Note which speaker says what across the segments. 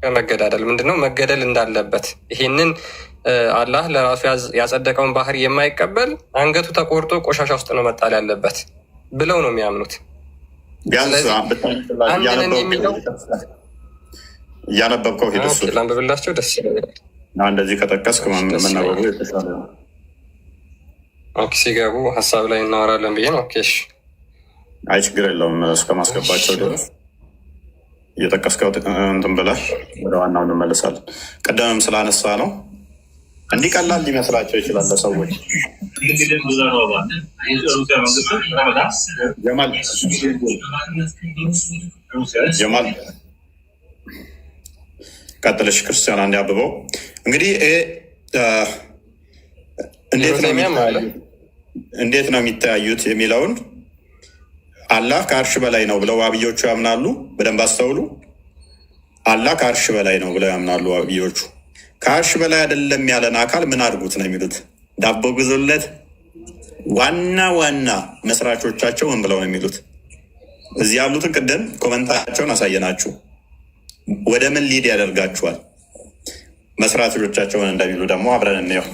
Speaker 1: ከመገዳደል ምንድነው መገደል እንዳለበት ይህንን አላህ ለራሱ ያጸደቀውን ባህሪ የማይቀበል አንገቱ ተቆርጦ ቆሻሻ ውስጥ ነው መጣል ያለበት ብለው ነው የሚያምኑት። አንድነን የሚለው
Speaker 2: እያነበብከው ሄደሱ
Speaker 1: ላንብብላቸው ደስ ይላል።
Speaker 2: እንደዚህ ከጠቀስክ መናበቡ የተሻለ ነው።
Speaker 1: ሲገቡ ሀሳብ ላይ እናወራለን ብዬ ነው። ኬሽ
Speaker 2: አይ ችግር የለውም። እስከማስገባቸው ድረስ እየጠቀስከው እንትን ብለህ ወደ ዋናው እንመለሳለን። ቀደምም ስላነሳ ነው እንዲህ ቀላል ሊመስላቸው ይችላል ለሰዎች። ጀማል ቀጥለሽ ክርስቲያን አንድ ያብበው እንግዲህ እንዴት ነው የሚተያዩት የሚለውን አላህ ከአርሽ በላይ ነው ብለው ዋብዮቹ ያምናሉ። በደንብ አስተውሉ። አላህ ከአርሽ በላይ ነው ብለው ያምናሉ ዋብዮቹ። ከአርሽ በላይ አይደለም ያለን አካል ምን አድርጉት ነው የሚሉት? ዳቦ ግዙለት። ዋና ዋና መስራቾቻቸው ምን ብለው ነው የሚሉት? እዚህ ያሉትን ቅድም ኮመንታቸውን አሳየናችሁ። ወደ ምን ሊድ ያደርጋችኋል? መስራቾቻቸውን እንደሚሉ ደግሞ አብረን እንየው።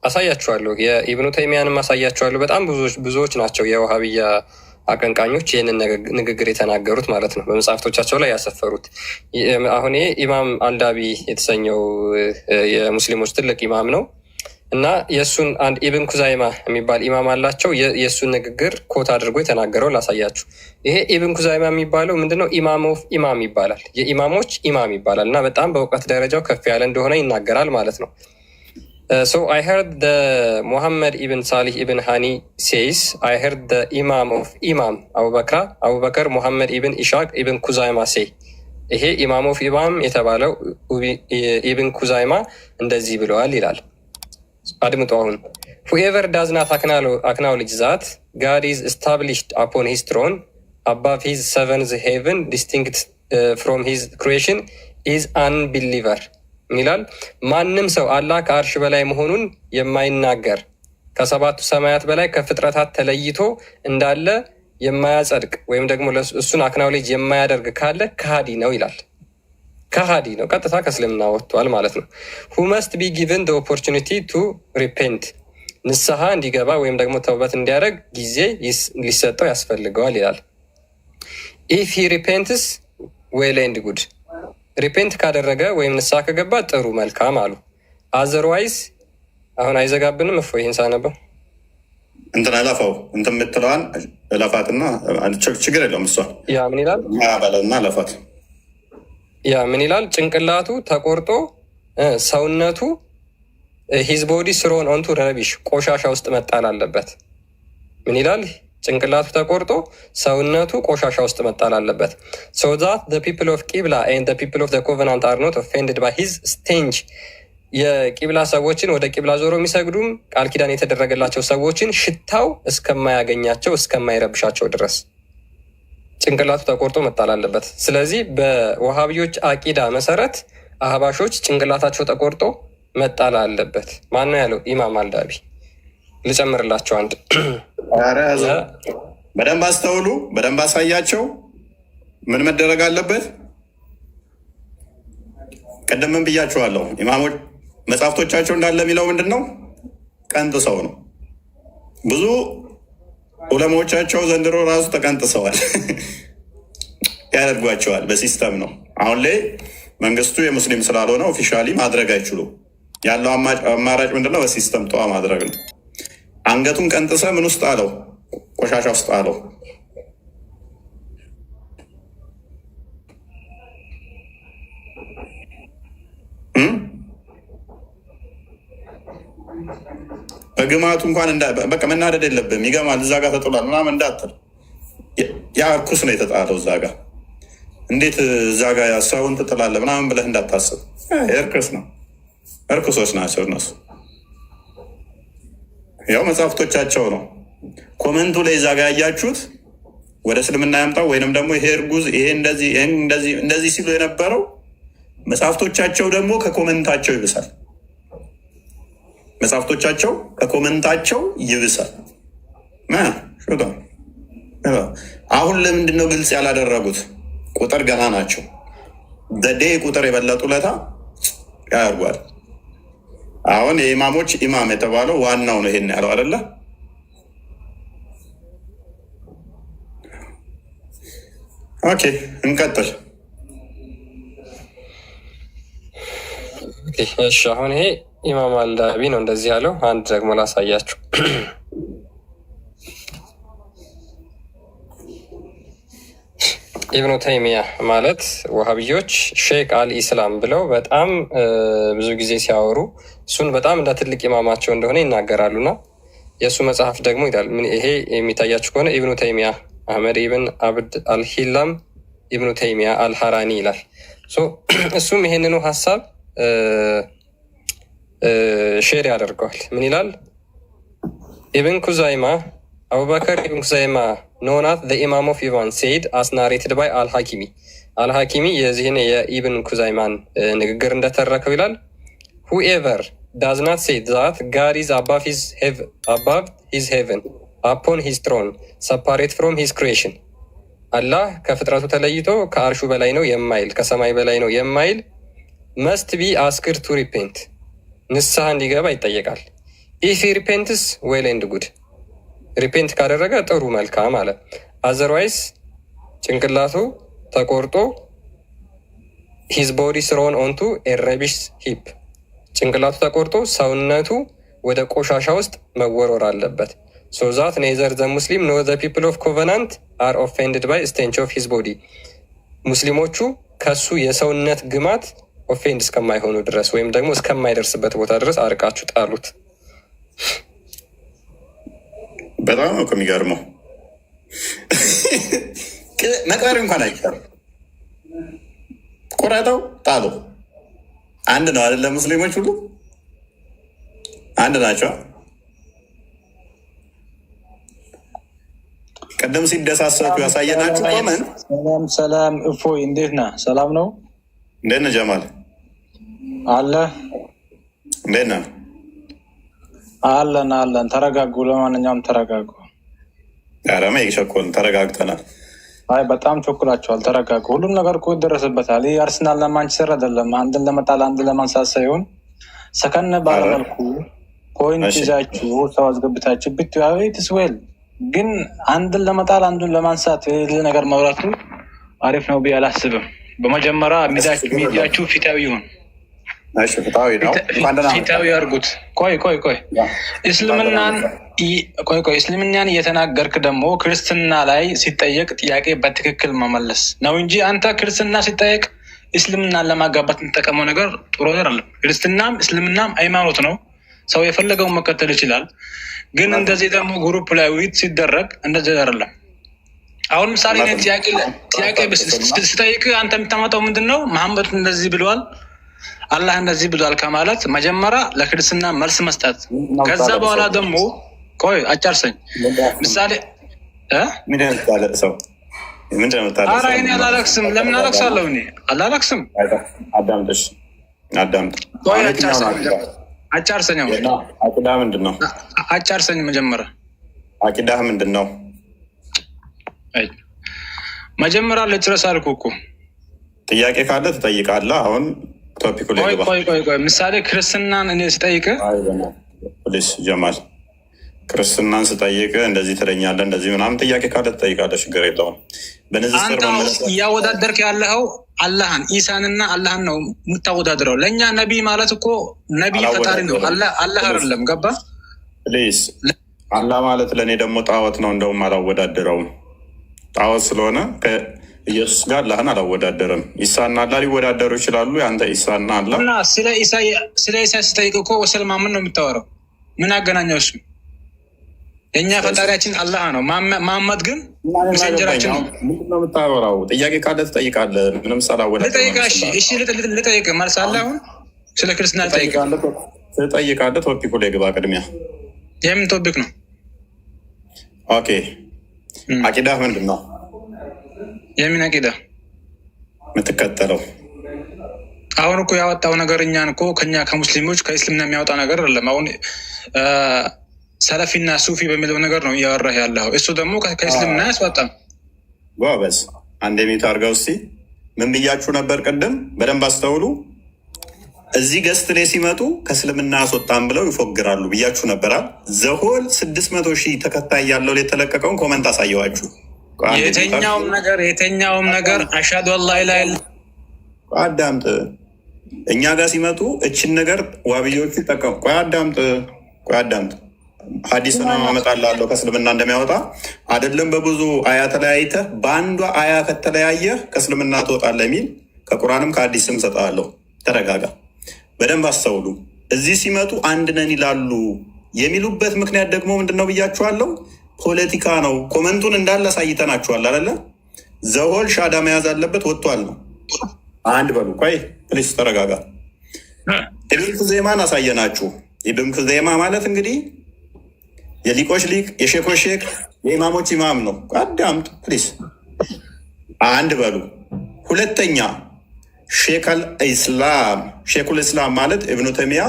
Speaker 1: አሳያችኋለሁ። የኢብኑ ተይሚያንም አሳያችኋለሁ። በጣም ብዙዎች ናቸው የውሃብያ አቀንቃኞች ይህንን ንግግር የተናገሩት ማለት ነው፣ በመጽሐፍቶቻቸው ላይ ያሰፈሩት። አሁን ኢማም አልዳቢ የተሰኘው የሙስሊሞች ትልቅ ኢማም ነው እና የእሱን አንድ ኢብን ኩዛይማ የሚባል ኢማም አላቸው። የእሱን ንግግር ኮት አድርጎ የተናገረው ላሳያችሁ። ይሄ ኢብን ኩዛይማ የሚባለው ምንድነው? ኢማም ኦፍ ኢማም ይባላል። የኢማሞች ኢማም ይባላል እና በጣም በእውቀት ደረጃው ከፍ ያለ እንደሆነ ይናገራል ማለት ነው። So I heard the Muhammad ibn Salih ibn Hani says, I heard the Imam of Imam Abu Bakr Muhammad ibn Ishaq ibn Kuzayma say. ይሄ ኢማም ኦፍ ኢማም የተባለው ኢብን ኩዛይማ እንደዚህ ብለዋል ይላል። አድምጡ አሁን። Whoever does not acknowledge that God is established upon his throne above his seventh heaven distinct from his creation is unbeliever ይላል። ማንም ሰው አላህ ከአርሽ በላይ መሆኑን የማይናገር ከሰባቱ ሰማያት በላይ ከፍጥረታት ተለይቶ እንዳለ የማያጸድቅ ወይም ደግሞ እሱን አክናውሌጅ የማያደርግ ካለ ከሃዲ ነው ይላል። ከሃዲ ነው፣ ቀጥታ ከእስልምና ወጥቷል ማለት ነው። who must be given the opportunity to repent ንስሐ እንዲገባ ወይም ደግሞ ተውበት እንዲያደርግ ጊዜ ሊሰጠው ያስፈልገዋል ይላል። if he repents well and good ሪፔንት ካደረገ ወይም ንስሐ ከገባ ጥሩ መልካም አሉ። አዘርዋይዝ አሁን አይዘጋብንም። እፎ ይህን ሳነበው
Speaker 2: እንትን እለፈው እንትን የምትለዋን እለፋትና ችግር የለውም። እሷ
Speaker 1: ያ ምን ይላል?
Speaker 2: በለና እለፋት።
Speaker 1: ያ ምን ይላል? ጭንቅላቱ ተቆርጦ ሰውነቱ ሂዝ ቦዲ ስሮን ኦንቱ ረቢሽ ቆሻሻ ውስጥ መጣል አለበት። ምን ይላል? ጭንቅላቱ ተቆርጦ ሰውነቱ ቆሻሻ ውስጥ መጣል አለበት። so that the people of Qibla and the people of the covenant are not offended by his stench የቂብላ ሰዎችን ወደ ቂብላ ዞሮ የሚሰግዱም ቃል ኪዳን የተደረገላቸው ሰዎችን ሽታው እስከማያገኛቸው እስከማይረብሻቸው ድረስ ጭንቅላቱ ተቆርጦ መጣል አለበት። ስለዚህ በወሃቢዮች አቂዳ መሰረት አህባሾች ጭንቅላታቸው ተቆርጦ መጣል አለበት። ማን ነው ያለው? ኢማም አልዳቢ። ልጨምርላቸው አንድ።
Speaker 2: በደንብ አስተውሉ፣ በደንብ አሳያቸው። ምን መደረግ አለበት? ቀደምም ብያቸዋለሁ። ኢማሞች መጽሐፍቶቻቸው እንዳለ የሚለው ምንድን ነው? ቀንጥሰው ነው። ብዙ ዑለሞቻቸው ዘንድሮ ራሱ ተቀንጥሰዋል። ያደርጓቸዋል። በሲስተም ነው። አሁን ላይ መንግስቱ የሙስሊም ስላልሆነ ኦፊሻሊ ማድረግ አይችሉም። ያለው አማራጭ ምንድነው? በሲስተም ጠዋ ማድረግ ነው። አንገቱን ቀንጥሰ ምን ውስጥ አለው? ቆሻሻ ውስጥ አለው። በግማቱ እንኳን በቃ መናደድ የለብህም። ይገማል። እዛ ጋር ተጥሏል ምናምን እንዳትል። ያ እርኩስ ነው የተጣለው እዛ ጋር። እንዴት እዛ ጋር ሰውን ትጥላለህ ምናምን ብለህ እንዳታስብ። እርኩስ ነው። እርኩሶች ናቸው እነሱ። ያው መጽሐፍቶቻቸው ነው። ኮመንቱ ላይ እዛ ጋር ያያችሁት ወደ እስልምና ያምጣው ወይንም ደግሞ ይሄ እርጉዝ ይሄ እንደዚህ ሲሉ የነበረው መጽሐፍቶቻቸው ደግሞ ከኮመንታቸው ይብሳል። መጽሐፍቶቻቸው ከኮመንታቸው ይብሳል። አሁን ለምንድን ነው ግልጽ ያላደረጉት? ቁጥር ገና ናቸው። ደዴ ቁጥር የበለጡ ለታ ያርጓል። አሁን የኢማሞች ኢማም የተባለው ዋናው ነው ይሄን ያለው አይደለ? ኦኬ እንቀጥል።
Speaker 1: እሺ አሁን ይሄ ኢማም አልዳቢ ነው እንደዚህ ያለው። አንድ ደግሞ ላሳያችሁ። ኢብኑ ተይሚያ ማለት ወሃብዮች ሼክ አልኢስላም ብለው በጣም ብዙ ጊዜ ሲያወሩ እሱን በጣም እንደ ትልቅ ኢማማቸው እንደሆነ ይናገራሉና የእሱ መጽሐፍ ደግሞ ይላል። ይሄ የሚታያችሁ ከሆነ ኢብኑ ተይሚያ አህመድ ኢብን አብድ አልሂላም ኢብኑ ተይሚያ አልሐራኒ ይላል። እሱም ይሄንኑ ሀሳብ ሼር ያደርገዋል። ምን ይላል? ኢብን ኩዛይማ አቡበከር ኢብን ኩዛይማ ኖናት ኢማም ኦፍ ኢቫን ሴድ አስናሬትድ ባይ አልሐኪሚ አልሐኪሚ የዚህን የኢብን ኩዛይማን ንግግር እንደተረከው ይላል። ሁኤቨር ዳዝናት ሴድ ዛት ጋድ ኢዝ አባቭ ሂዝ ሄቨን አፖን ሂዝ ትሮን ሰፓሬት ፍሮም ሂዝ ክሪኤሽን አላህ ከፍጥረቱ ተለይቶ ከአርሹ በላይ ነው የማይል ከሰማይ በላይ ነው የማይል መስት ቢ አስክድ ቱ ሪፔንት ንስሐ እንዲገባ ይጠየቃል። ኢፍ ሪፔንትስ ዌል ኤንድ ጉድ ሪፔንት ካደረገ ጥሩ መልካም አለ። አዘርዋይስ ጭንቅላቱ ተቆርጦ ሂዝ ቦዲ ስሮን ኦንቱ ኤረቢሽ ሂፕ ጭንቅላቱ ተቆርጦ ሰውነቱ ወደ ቆሻሻ ውስጥ መወርወር አለበት። ሶ ዛት ኔዘር ዘ ሙስሊም ኖ ዘ ፒፕል ኦፍ ኮቨናንት አር ኦፌንድድ ባይ ስቴንች ኦፍ ሂዝ ቦዲ ሙስሊሞቹ ከሱ የሰውነት ግማት ኦፌንድ እስከማይሆኑ ድረስ ወይም ደግሞ እስከማይደርስበት ቦታ ድረስ አርቃችሁ ጣሉት።
Speaker 2: በጣም ነው የሚገርመው። መቅበር እንኳን አይቻልም። ቁረጠው ጣሉ። አንድ ነው አይደለ? ሙስሊሞች ሁሉ አንድ ናቸው። ቀደም ሲደሳሰቱ ያሳየናችሁ ቆመን።
Speaker 3: ሰላም እፎይ፣ እንዴት ነህ? ሰላም ነው።
Speaker 2: እንዴት ነህ ጀማል?
Speaker 3: አለ
Speaker 2: እንዴት ነህ?
Speaker 3: አለን። ተረጋጉ። ለማንኛውም ተረጋጉ።
Speaker 2: ኧረ ቸኮልን፣ ተረጋግተናል።
Speaker 3: አይ በጣም ቸኩላችኋል። ተረጋጉ። ሁሉም ነገር እኮ ይደረስበታል። ይህ አርሰናል ለማንቸስተር አይደለም። አንድን ለመጣል አንድን ለማንሳት ሳይሆን ሰከን ባለመልኩ ፖይንት ይዛችሁ ሰው አስገብታችሁ ብትያቤት ስዌል ግን አንድን ለመጣል አንዱን ለማንሳት ነገር መውራቱ አሪፍ ነው ብዬ አላስብም። በመጀመሪያ ሚዲያችሁ ፊታዊ ይሁን። ፊታዊ አድርጉት። ቆይ እስልምናን እየተናገርክ ደግሞ ክርስትና ላይ ሲጠየቅ ጥያቄ በትክክል መመለስ ነው እንጂ አንተ ክርስትና ሲጠየቅ እስልምናን ለማጋባት የምጠቀመው ነገር ጥሩ ነገር አለ። ክርስትናም እስልምናም ሃይማኖት ነው። ሰው የፈለገውን መከተል ይችላል። ግን እንደዚህ ደግሞ ግሩፕ ላይ ውይይት ሲደረግ እንደዚህ አይደለም። አሁን ምሳሌ ጥያቄ ስጠይቅ አንተ የምታመጣው ምንድን ነው? መሐመድ እንደዚህ ብለዋል፣ አላህ እንደዚህ ብሏል ከማለት መጀመሪያ ለክርስትና መልስ መስጠት፣ ከዛ በኋላ ደግሞ ቆይ አጫርሰኝ። ምሳሌ ኧረ እኔ አላለቅስም። ለምን አለቅሳለሁ? እኔ አላለቅስም።
Speaker 2: አዳምጥ።
Speaker 3: አጫርሰኝ።
Speaker 2: አቂዳ ምንድን ነው?
Speaker 3: አጫርሰኝ መጀመሪያ።
Speaker 2: አቂዳህ ምንድን ነው?
Speaker 3: መጀመሪያ ልጨርስ አልኩ እኮ።
Speaker 2: ጥያቄ ካለ ትጠይቃለህ። አሁን ቶፒኩ ላይ
Speaker 3: ቆይ ምሳሌ ክርስትናን እኔ ስጠይቅ
Speaker 2: ፕሊስ ጀማል፣ ክርስትናን ስጠይቅ እንደዚህ ትለኛለህ፣ እንደዚህ ምናምን ጥያቄ ካለ ትጠይቃለህ። ችግር የለውም። በንዝስር
Speaker 3: እያወዳደርክ ያለኸው አላህን ኢሳንና አላህን ነው የምታወዳድረው። ለእኛ ነቢይ ማለት እኮ ነቢይ ፈጣሪ ነው፣ አላህ አይደለም። ገባ?
Speaker 2: ፕሊስ አላህ ማለት ለእኔ ደግሞ ጣዖት ነው። እንደውም አላወዳደረውም። ጣዖት ስለሆነ ከኢየሱስ ጋር አላህን አላወዳደርም። ኢሳና አላህ ሊወዳደሩ ይችላሉ። የአንተ ኢሳና አላህ እና
Speaker 3: ስለ ኢሳ ስጠይቅ እኮ ወሰልማምን ነው የምታወራው። ምን አገናኘው? እሱ የእኛ ፈጣሪያችን አላህ ነው። መሐመድ ግን መሰንጀራችን ነው።
Speaker 2: ምንድን ነው የምታወራው? ጥያቄ ካለ ትጠይቃለህ። ምንም ሳላወዳደር
Speaker 3: ልጠይቅ መልስ አለ። አሁን ስለ ክርስትና
Speaker 2: ትጠይቃለህ። ቶፒኩ ላይ ግባ። ቅድሚያ
Speaker 3: የምን ቶፒክ ነው?
Speaker 2: ኦኬ አቂዳህ ምንድን ነው?
Speaker 3: የምን አቂዳ
Speaker 2: የምትከተለው?
Speaker 3: አሁን እኮ ያወጣው ነገር እኛን እኮ ከኛ ከሙስሊሞች ከእስልምና የሚያወጣ ነገር አይደለም። አሁን ሰለፊና ሱፊ በሚለው ነገር ነው እያወራህ ያለው። እሱ ደግሞ ከእስልምና ያስወጣም።
Speaker 2: ጎበዝ አንድ የሚዩት አድርገው እስኪ። ምን ብያችሁ ነበር ቅድም? በደንብ አስተውሉ። እዚህ ገስት ላይ ሲመጡ ከእስልምና አስወጣም ብለው ይፎግራሉ ብያችሁ ነበራል። ዘሆል 600 ሺህ ተከታይ ያለው የተለቀቀውን ኮመንት አሳየዋችሁ።
Speaker 3: የተኛውም ነገር አሻዱ አላ ኢላሀ ኢላ
Speaker 2: አዳምጥ። እኛ ጋር ሲመጡ እችን ነገር ዋብዮቹ ይጠቀሙ። ቆይ አዳምጥ። ሀዲስ ነው አመጣልሃለሁ ከእስልምና እንደሚያወጣ አይደለም። በብዙ አያ ተለያይተህ በአንዷ አያ ከተለያየህ ከእስልምና ትወጣለህ የሚል ከቁርአንም ከሀዲስም እሰጥሃለሁ። ተረጋጋ። በደንብ አስተውሉ። እዚህ ሲመጡ አንድ ነን ይላሉ የሚሉበት ምክንያት ደግሞ ምንድን ነው ብያችኋለሁ። ፖለቲካ ነው። ኮመንቱን እንዳለ አሳይተናችኋል አይደለ? ዘሆል ሻዳ መያዝ አለበት ወጥቷል ነው። አንድ በሉ። ቆይ ፕሊስ ተረጋጋ። ኢብን ኩዘይማን አሳየናችሁ። ኢብን ኩዘይማ ማለት እንግዲህ የሊቆች ሊቅ፣ የሼኮች ሼክ፣ የኢማሞች ኢማም ነው። አዳምጡ ፕሊስ። አንድ በሉ። ሁለተኛ ሼኩል ኢስላም ማለት እብኑ ተሚያ፣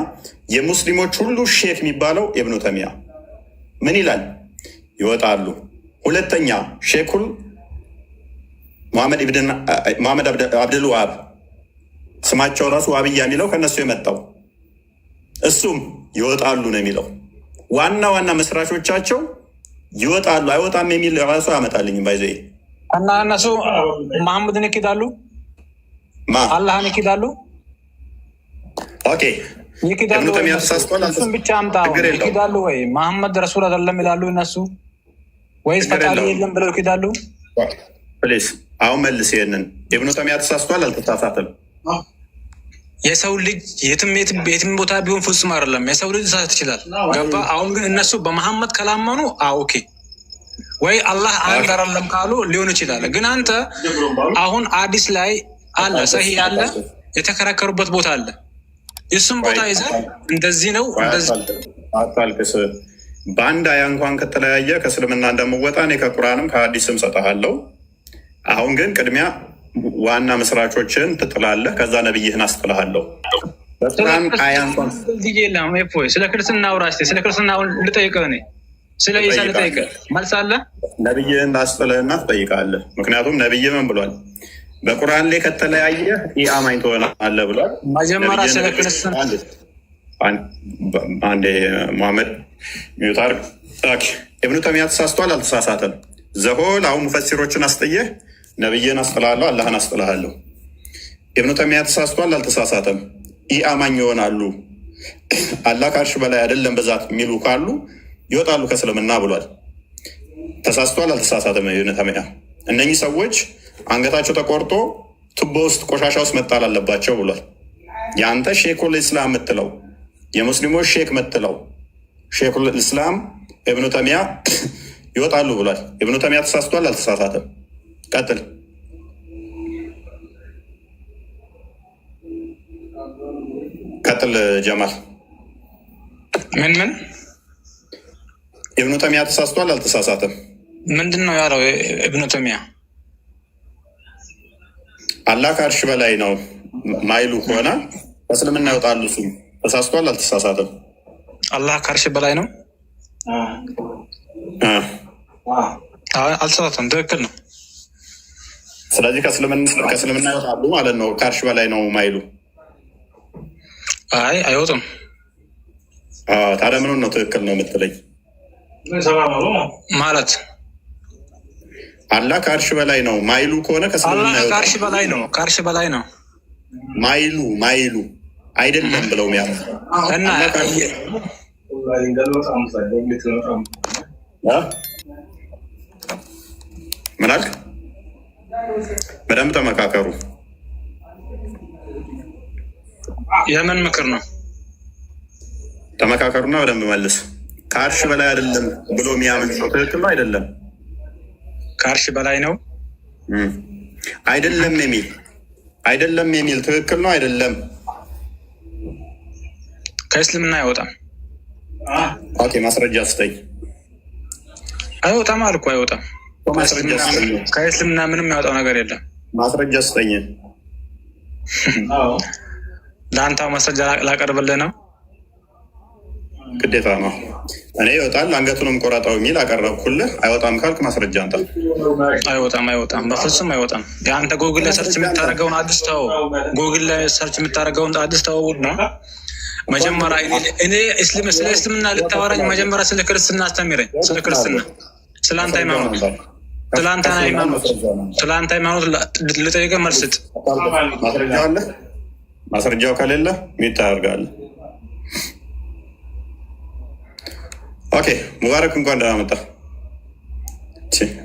Speaker 2: የሙስሊሞች ሁሉ ሼክ የሚባለው እብኑ ተሚያ ምን ይላል? ይወጣሉ። ሁለተኛ ሼኩል መሐመድ አብደል ወሃብ፣ ስማቸው ራሱ ዋብያ የሚለው ከነሱ የመጣው እሱም ይወጣሉ ነው የሚለው። ዋና መስራቾቻቸው ይወጣሉ። አይወጣም የሚል ራሱ ያመጣልኝም ባይዘ
Speaker 3: እና እነሱ መሐመድን ይክዳሉ፣ አላህን ይክዳሉ።
Speaker 2: ኦኬ ይክዳሉ።
Speaker 3: እሱን ብቻ አምጣው። ይክዳሉ ወይ መሐመድ ረሱል አይደለም ይላሉ እነሱ፣ ወይስ ፈጣሪ የለም ብለው ይክዳሉ?
Speaker 2: ፕሊስ አሁን መልስ። ይሄንን ኢብኑ ተይሚያ ተሳስቷል አልተሳሳተም?
Speaker 3: የሰው ልጅ የትም ቦታ ቢሆን ፍጹም አይደለም። የሰው ልጅ ሊሳሳት ይችላል። ገባ? አሁን ግን እነሱ በመሐመድ ከላመኑ ኦኬ፣ ወይ አላህ አንድ አይደለም ካሉ ሊሆን ይችላል። ግን አንተ አሁን አዲስ ላይ አለ ሰሂህ አለ የተከራከሩበት ቦታ አለ። የሱም ቦታ ይዘህ እንደዚህ ነው
Speaker 2: አታልቅስ። በአንድ አያ እንኳን ከተለያየ ከእስልምና እንደምወጣ እኔ ከቁርአንም ከሀዲስም ሰጠሃለሁ። አሁን ግን ቅድሚያ ዋና መስራቾችን ትጥላለህ፣ ከዛ ነብይህን አስጥልሃለሁ። በቁርአን አያ እንኳን
Speaker 3: ስለ ክርስትና አውራስ ስለ ክርስትና ልጠይቅህ እኔ ስለ ኢሳ ልጠይቅህ መልስ አለ።
Speaker 2: ነብይህን አስጥልህና ትጠይቃለህ። ምክንያቱም ነብይ ምን ብሏል? በቁርአን ላይ ከተለያየ ኢአማኝ ትሆናለህ ብሏል።
Speaker 3: መጀመሪያ ስለ ክርስትና
Speaker 2: አንዴ ሙሐመድ ሚዩታር ኢብኑ ተይሚያ ተሳስቷል አልተሳሳተም? ዘሆል አሁን ሙፈሲሮችን አስጥየህ ነብይን አስጥልሃለሁ፣ አላህን አስጥልሃለሁ። ኢብኑ ተይሚያ ተሳስቷል አልተሳሳተም? ኢአማኝ ይሆናሉ፣ አላህ ከአርሽ በላይ አይደለም በዛት የሚሉ ካሉ ይወጣሉ ከእስልምና ብሏል። ተሳስቷል አልተሳሳተም? ኢብኑ ተይሚያ እነኚህ ሰዎች አንገታቸው ተቆርጦ ቱቦ ውስጥ ቆሻሻ ውስጥ መጣል አለባቸው ብሏል። የአንተ ሼኩል ኢስላም የምትለው የሙስሊሞች ሼክ የምትለው ሼኩል ኢስላም ኢብኑ ተይሚያ ይወጣሉ ብሏል። ኢብኑ ተይሚያ ተሳስቷል አልተሳሳተም? ቀጥል። ጀማል
Speaker 3: ምን
Speaker 2: ኢብኑ ተይሚያ ተሳስቷል አልተሳሳተም?
Speaker 3: ምንድን ነው ያለው ኢብኑ ተይሚያ?
Speaker 2: አላህ ከአርሽ በላይ ነው ማይሉ ከሆነ ከእስልምና ይወጣሉ። እሱ ተሳስቷል አልተሳሳተም?
Speaker 3: አላህ ከአርሽ በላይ ነው አልተሳሳተም። ትክክል ነው።
Speaker 2: ስለዚህ ከእስልምና ይወጣሉ ማለት ነው። ከአርሽ በላይ ነው ማይሉ
Speaker 3: አይወጡም።
Speaker 2: ታዲያ ምኑን ነው ትክክል ነው የምትለኝ?
Speaker 3: ማለት
Speaker 2: አላህ ከአርሽ በላይ ነው ማይሉ ከሆነ ከእስልምና ይወጣሉ።
Speaker 3: ከአርሽ በላይ ነው
Speaker 2: ማይሉ አይደለም ብለው ሚያ
Speaker 3: እና
Speaker 2: ምን አልክ? በደንብ ተመካከሩ።
Speaker 3: የምን ምክር ነው?
Speaker 2: ተመካከሩና በደንብ መልስ። ከአርሽ በላይ አይደለም ብሎ የሚያምን ሰው ትክክል ነው አይደለም?
Speaker 3: ከአርሽ በላይ ነው
Speaker 2: አይደለም የሚል ትክክል ነው አይደለም?
Speaker 3: ከእስልምና አይወጣም።
Speaker 2: ኦኬ ማስረጃ ስጠኝ።
Speaker 3: አይወጣም አልኩ። አይወጣም። ከእስልምና ምንም ያወጣው ነገር የለም።
Speaker 2: ማስረጃ ስጠኝ።
Speaker 3: ለአንተ ማስረጃ ላቀርብልህ ነው።
Speaker 2: ግዴታ ነው። እኔ ይወጣል አንገቱንም ቆረጠው የሚል አቀረብኩልህ። አይወጣም ካልክ ማስረጃ አንተ።
Speaker 3: አይወጣም፣ በፍጹም አይወጣም። የአንተ ጎግል ላይ ሰርች የምታደርገውን አዲስ ተው፣ ጎግል ላይ ሰርች የምታደርገውን አዲስ ተው ነው። መጀመሪያ እኔ ስለ እስልምና ልታወራኝ መጀመሪያ ስለ ክርስትና አስተምረኝ። ስለ ክርስትና፣ ስለ አንተ ሃይማኖት፣ ስለ አንተ ሃይማኖት ልጠይቅህ መልስ ስጥ።
Speaker 2: ማስረጃ አለ? ማስረጃው ከሌለ ሚት ታደርጋለህ። ኦኬ ሙባረክ እንኳን ደህና መጣ።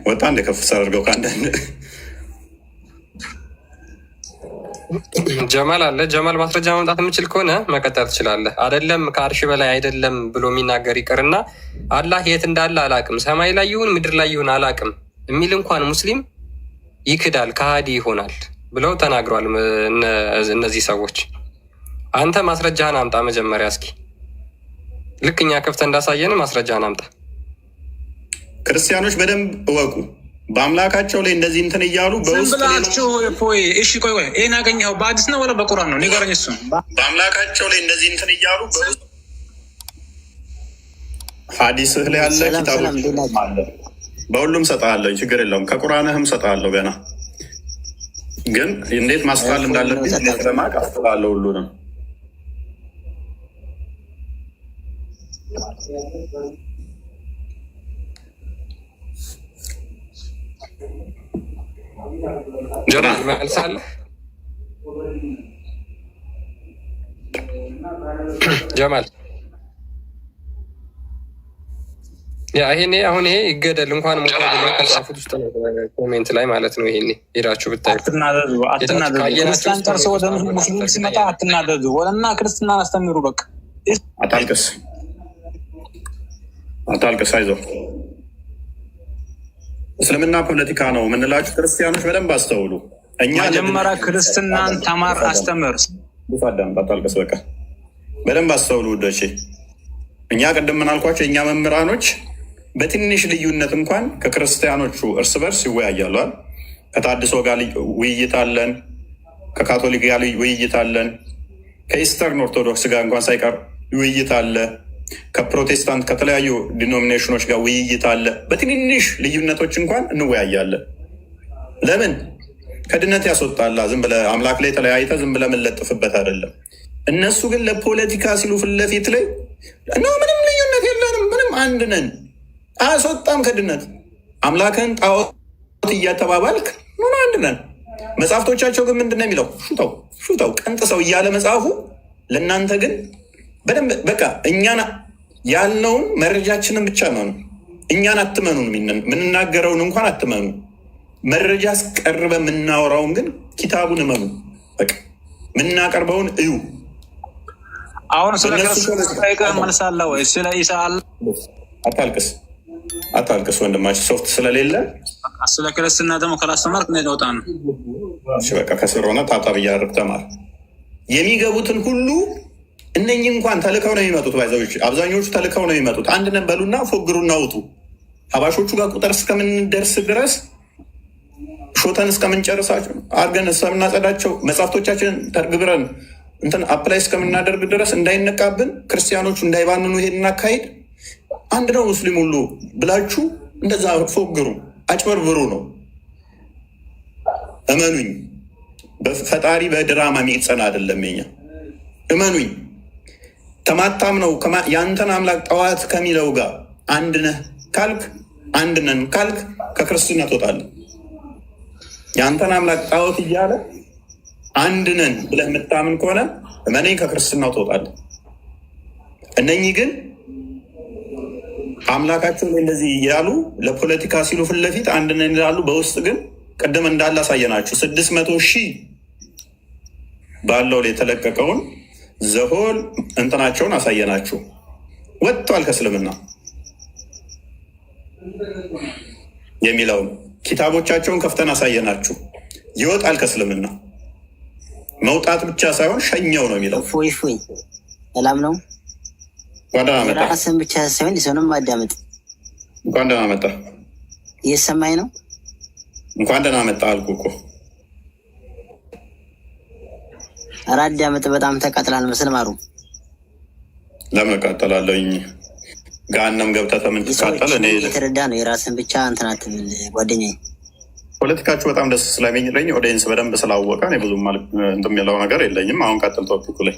Speaker 2: ወጣ እንደ ከፍ አድርገው ከአንዳንድ
Speaker 1: ጀማል አለ። ጀማል ማስረጃ ማምጣት የምችል ከሆነ መቀጠል ትችላለህ። አይደለም ከአርሽ በላይ አይደለም ብሎ የሚናገር ይቅርና አላህ የት እንዳለ አላቅም፣ ሰማይ ላይ ይሁን ምድር ላይ ይሁን አላቅም የሚል እንኳን ሙስሊም ይክዳል፣ ከሃዲ ይሆናል ብለው ተናግሯል እነዚህ ሰዎች። አንተ ማስረጃህን አምጣ መጀመሪያ እስኪ። ልክ እኛ ከፍተህ እንዳሳየን ማስረጃህን አምጣ።
Speaker 2: ክርስቲያኖች በደንብ እወቁ። በአምላካቸው ላይ እንደዚህ እንትን እያሉ
Speaker 3: በውስጥ እሺ፣ ቆይ ይህን ያገኘኸው በአዲስ ነው ወላ በቁርአን ነው? ንገረኝ። እሱ
Speaker 2: በአምላካቸው ላይ እንደዚህ እንትን እያሉ ሀዲስህ ላይ ያለ ኪታቦች አለ። በሁሉም ሰጥሃለሁ፣ ችግር የለውም። ከቁርአንህም ሰጥሃለሁ። ገና ግን እንዴት ማስተዋል እንዳለብኝ ለማቅ አስተዋለሁ ሁሉንም።
Speaker 1: ጀማል መልሳለህ? ጀማል ይሄኔ አሁን ይሄ ይገደል እንኳን ሞታ ብለው ከጻፉት ውስጥ ነው ኮሜንት ላይ ማለት ነው። ይሄኔ ሄዳችሁ ብታዩ
Speaker 3: አትናደዱ። ክርስቲያን ጨርሶ ወደ ሙስሊም ሲመጣ አትናደዱ። ወለና ክርስትናን አስተምሩ። በቃ
Speaker 2: አታልቅስ፣ አታልቅስ፣ አይዞህ። እስልምና ፖለቲካ ነው የምንላችሁ ክርስቲያኖች በደንብ አስተውሉ። እኛ
Speaker 3: መጀመሪያ ክርስትናን ተማር፣ አስተምር።
Speaker 2: ዳም አታልቅስ። በቃ በደንብ አስተውሉ ውዶቼ። እኛ ቅድም ምን አልኳቸው? እኛ መምህራኖች በትንሽ ልዩነት እንኳን ከክርስቲያኖቹ እርስ በርስ ይወያያሉ። ከታድሶ ጋር ውይይት አለን፣ ከካቶሊክ ጋር ውይይት አለን፣ ከኢስተርን ኦርቶዶክስ ጋር እንኳን ሳይቀር ውይይት አለ፣ ከፕሮቴስታንት ከተለያዩ ዲኖሚኔሽኖች ጋር ውይይት አለ። በትንንሽ ልዩነቶች እንኳን እንወያያለን። ለምን? ከድነት ያስወጣላ። ዝም ብለህ አምላክ ላይ ተለያይተህ ዝም ብለህ የምንለጥፍበት አይደለም። እነሱ ግን ለፖለቲካ ሲሉ ፊት ለፊት ላይ እና ምንም ልዩነት የለንም፣ ምንም አንድ ነን፣ አያስወጣም ከድነት። አምላክን ጣዖት እያተባባልክ ምን አንድ ነን። መጽሐፍቶቻቸው ግን ምንድን ነው የሚለው? ሹተው ቀንጥሰው እያለ መጽሐፉ። ለእናንተ ግን በደንብ በቃ እኛን ያልነውን መረጃችንን ብቻ ነው። እኛን አትመኑን፣ የምንናገረውን እንኳን አትመኑ። መረጃ አስቀርበ የምናወራውን ግን ኪታቡን እመኑ። በቃ የምናቀርበውን እዩ።
Speaker 3: አሁን ስለ ክርስቶስ መልሳለ ወይ? ስለ ኢሳ አለ?
Speaker 2: አታልቅስ ወንድማችን፣ ሶፍት ስለሌለ
Speaker 3: ስለ ክርስትና ደግሞ ካላስተማርክ ነው ለውጣ ነው።
Speaker 2: በቃ ከስር ሆነ ታጣብ እያደረግ ተማር። የሚገቡትን ሁሉ እነኚህ እንኳን ተልከው ነው የሚመጡት። ባይዘዎች አብዛኞቹ ተልከው ነው የሚመጡት። አንድ ነን በሉና ፎግሩና ውጡ። ሀባሾቹ ጋር ቁጥር እስከምንደርስ ድረስ ሾተን እስከምንጨርሳቸው አድርገን እስከምናጸዳቸው መጽሐፍቶቻችንን ተርግብረን እንትን አፕላይ እስከምናደርግ ድረስ እንዳይነቃብን፣ ክርስቲያኖቹ እንዳይባንኑ ይሄን አካሄድ አንድ ነው ሙስሊም ሁሉ ብላችሁ እንደዛ ፎግሩ፣ አጭበርብሩ ነው። እመኑኝ፣ በፈጣሪ በድራማ የሚጸና አይደለም። የኛ እመኑኝ። ተማታም ነው የአንተን አምላክ ጠዋት ከሚለው ጋር አንድ ነህ ካልክ፣ አንድ ነን ካልክ ከክርስትና ትወጣለህ። የአንተን አምላክ ጣዖት እያለ አንድ ነን ብለህ የምታምን ከሆነ እመነኝ ከክርስትናው ትወጣለህ። እነኚህ ግን አምላካቸው ላይ እንደዚህ እያሉ ለፖለቲካ ሲሉ ፊት ለፊት አንድ ነን ይላሉ። በውስጥ ግን ቅድም እንዳለ አሳየናችሁ 600,000 ባለው ላይ የተለቀቀውን ዘሆል እንትናቸውን አሳየናችሁ። ወጥቷል ከእስልምና የሚለውን ኪታቦቻቸውን ከፍተን አሳየናችሁ። ይወጣል ከእስልምና። መውጣት ብቻ ሳይሆን ሸኘው ነው የሚለው።
Speaker 4: ፎይ ሰላም ነው።
Speaker 2: እንኳን ደህና መጣ።
Speaker 4: ራስን ብቻ ሳይሆን ሰውንም ማዳመጥ።
Speaker 2: እንኳን ደህና መጣ።
Speaker 4: እየሰማኝ ነው።
Speaker 2: እንኳን ደህና መጣ አልኩ እኮ።
Speaker 4: ኧረ አዳምጥ። በጣም ተቃጥላል መስል ማሩ።
Speaker 2: ለምን እቃጠላለሁኝ? ገሃነም ገብተህ የምትቃጠል እኔ
Speaker 4: የተረዳ ነው። የራስን ብቻ እንትን አትብል ጓደኛዬ።
Speaker 2: ፖለቲካችሁ በጣም ደስ ስለሚለኝ ኦዲየንስ በደንብ ስላወቀ እኔ ብዙ እንትን የሚለው ነገር የለኝም። አሁን ቀጥል ቶፒኩ ላይ።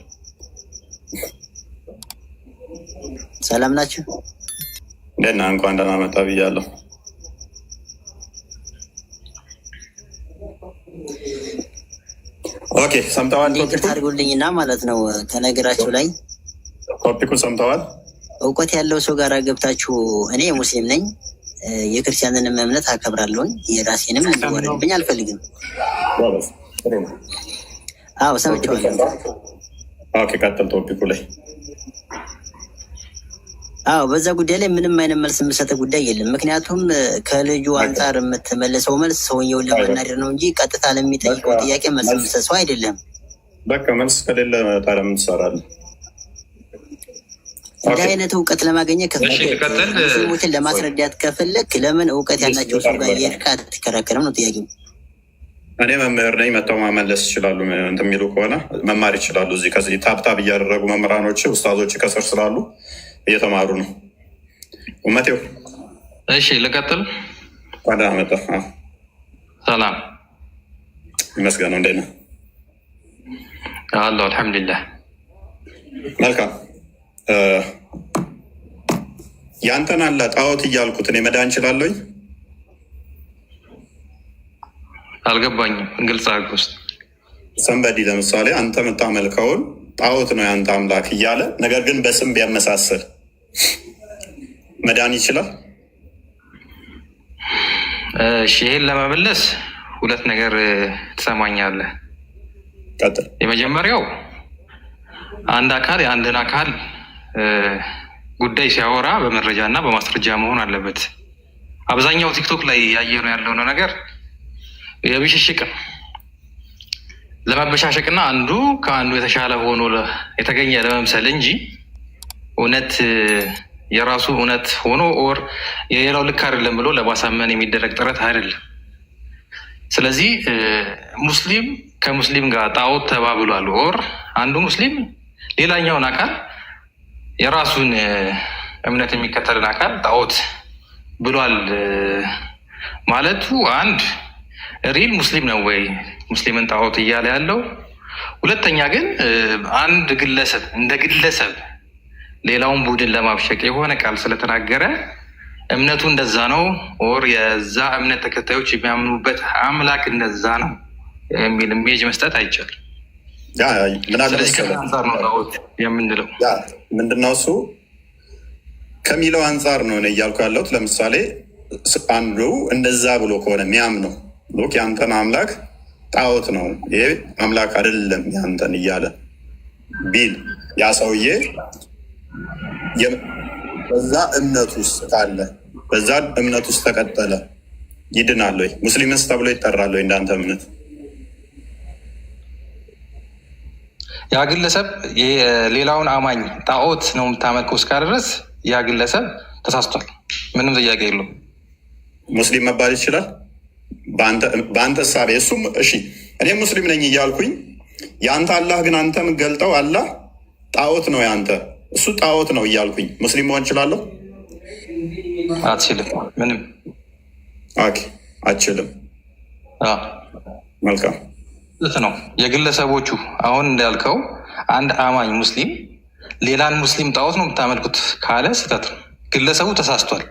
Speaker 4: ሰላም ናችሁ?
Speaker 2: እንደና እንኳን ደህና መጣ ብያለሁ። ኦኬ ሰምተዋል?
Speaker 4: ቶፒክ አድርጉልኝና ማለት ነው ከነገራችሁ ላይ
Speaker 2: ቶፒኩን ሰምተዋል?
Speaker 4: እውቀት ያለው ሰው ጋር ገብታችሁ እኔ ሙስሊም ነኝ የክርስቲያንንም እምነት አከብራለሁ የራሴንም እንዲወረድብኝ አልፈልግም። አዎ ሰምቼዋለሁ።
Speaker 2: ኦኬ ቀጥል ቶፒኩ ላይ።
Speaker 4: አዎ በዛ ጉዳይ ላይ ምንም አይነት መልስ የምሰጥ ጉዳይ የለም። ምክንያቱም ከልጁ አንጻር የምትመልሰው መልስ ሰውየውን ለመናደር ነው እንጂ ቀጥታ ለሚጠይቀው ጥያቄ መልስ የምሰጥ ሰው አይደለም።
Speaker 2: በቃ መልስ ከሌለ ታዲያ ምን ትሰራለህ?
Speaker 4: እንዲህ አይነት እውቀት ለማግኘት ሙስሊሞችን ለማስረዳት ከፈለክ ለምን እውቀት ያላቸው ሰው ጋር የሄድክ አትከራከርም ነው ጥያቄው።
Speaker 2: እኔ መምህር ነኝ፣ መጥተው መመለስ ይችላሉ። እንትን የሚሉ ከሆነ መማር ይችላሉ። እዚህ ከዚህ ታብታብ እያደረጉ መምህራኖች ኡስታዞች ከስር ስላሉ እየተማሩ ነው። ኡመቴው
Speaker 3: እሺ ልቀጥል።
Speaker 2: ዋዳ መጣ።
Speaker 3: ሰላም
Speaker 2: ይመስገነው። እንዴት ነህ?
Speaker 3: አለሁ አልሐምዱሊላህ።
Speaker 2: መልካም። ያንተን አለ ጣዖት እያልኩት እኔ መዳን እችላለሁኝ?
Speaker 3: አልገባኝም። ግልጽ አድርግ ውስጥ
Speaker 2: ሰንበዲ ለምሳሌ አንተ የምታመልከውን ጣዖት ነው ያንተ አምላክ እያለ ነገር ግን በስም ቢያመሳሰል መዳን ይችላል?
Speaker 3: እሺ ይሄን ለመመለስ ሁለት ነገር ትሰማኛለህ።
Speaker 2: ቀጥል።
Speaker 3: የመጀመሪያው አንድ አካል የአንድን አካል ጉዳይ ሲያወራ በመረጃ እና በማስረጃ መሆን አለበት። አብዛኛው ቲክቶክ ላይ ያየነው ያለው ነገር የብሽሽቅ ለመበሻሸቅና አንዱ ከአንዱ የተሻለ ሆኖ የተገኘ ለመምሰል እንጂ እውነት የራሱ እውነት ሆኖ ኦር የሌላው ልክ አይደለም ብሎ ለማሳመን የሚደረግ ጥረት አይደለም። ስለዚህ ሙስሊም ከሙስሊም ጋር ጣዖት ተባብሏል ኦር አንዱ ሙስሊም ሌላኛውን አካል የራሱን እምነት የሚከተልን አካል ጣዖት ብሏል ማለቱ አንድ ሪል ሙስሊም ነው ወይ ሙስሊምን ጣዖት እያለ ያለው? ሁለተኛ ግን አንድ ግለሰብ እንደ ግለሰብ ሌላውን ቡድን ለማብሸቅ የሆነ ቃል ስለተናገረ እምነቱ እንደዛ ነው ኦር የዛ እምነት ተከታዮች የሚያምኑበት አምላክ እንደዛ ነው የሚል ሜጅ መስጠት አይቻልም። አንጻር ነው ጣዖት የምንለው።
Speaker 2: ምንድነው እሱ ከሚለው አንጻር ነው እያልኩ ያለሁት። ለምሳሌ አንዱ እንደዛ ብሎ ከሆነ የሚያምነው ሎክ ያንተን አምላክ ጣዖት ነው ይሄ አምላክ አይደለም ያንተን እያለ ቢል ያ ሰውዬ በዛ እምነት ውስጥ ካለ በዛ እምነት ውስጥ ተቀጠለ ይድናል ወይ? ሙስሊምስ ተብሎ ይጠራል ወይ እንዳንተ እምነት?
Speaker 3: ያ ግለሰብ ሌላውን አማኝ ጣዖት ነው የምታመልከው እስካለ ድረስ ያ ግለሰብ ተሳስቷል። ምንም ጥያቄ የለውም።
Speaker 2: ሙስሊም መባል ይችላል በአንተ እሳቤ። እሱም እሺ እኔ ሙስሊም ነኝ እያልኩኝ የአንተ አላህ ግን አንተ የምትገልጠው አላህ ጣዖት ነው ያንተ እሱ ጣዖት ነው እያልኩኝ ሙስሊም መሆን እችላለሁ?
Speaker 3: አትችልም። ምንም
Speaker 2: አትችልም። መልካም
Speaker 3: ነው የግለሰቦቹ። አሁን እንዳልከው አንድ አማኝ ሙስሊም ሌላን ሙስሊም ጣዖት ነው የምታመልኩት ካለ ስህተት ነው። ግለሰቡ ተሳስቷል።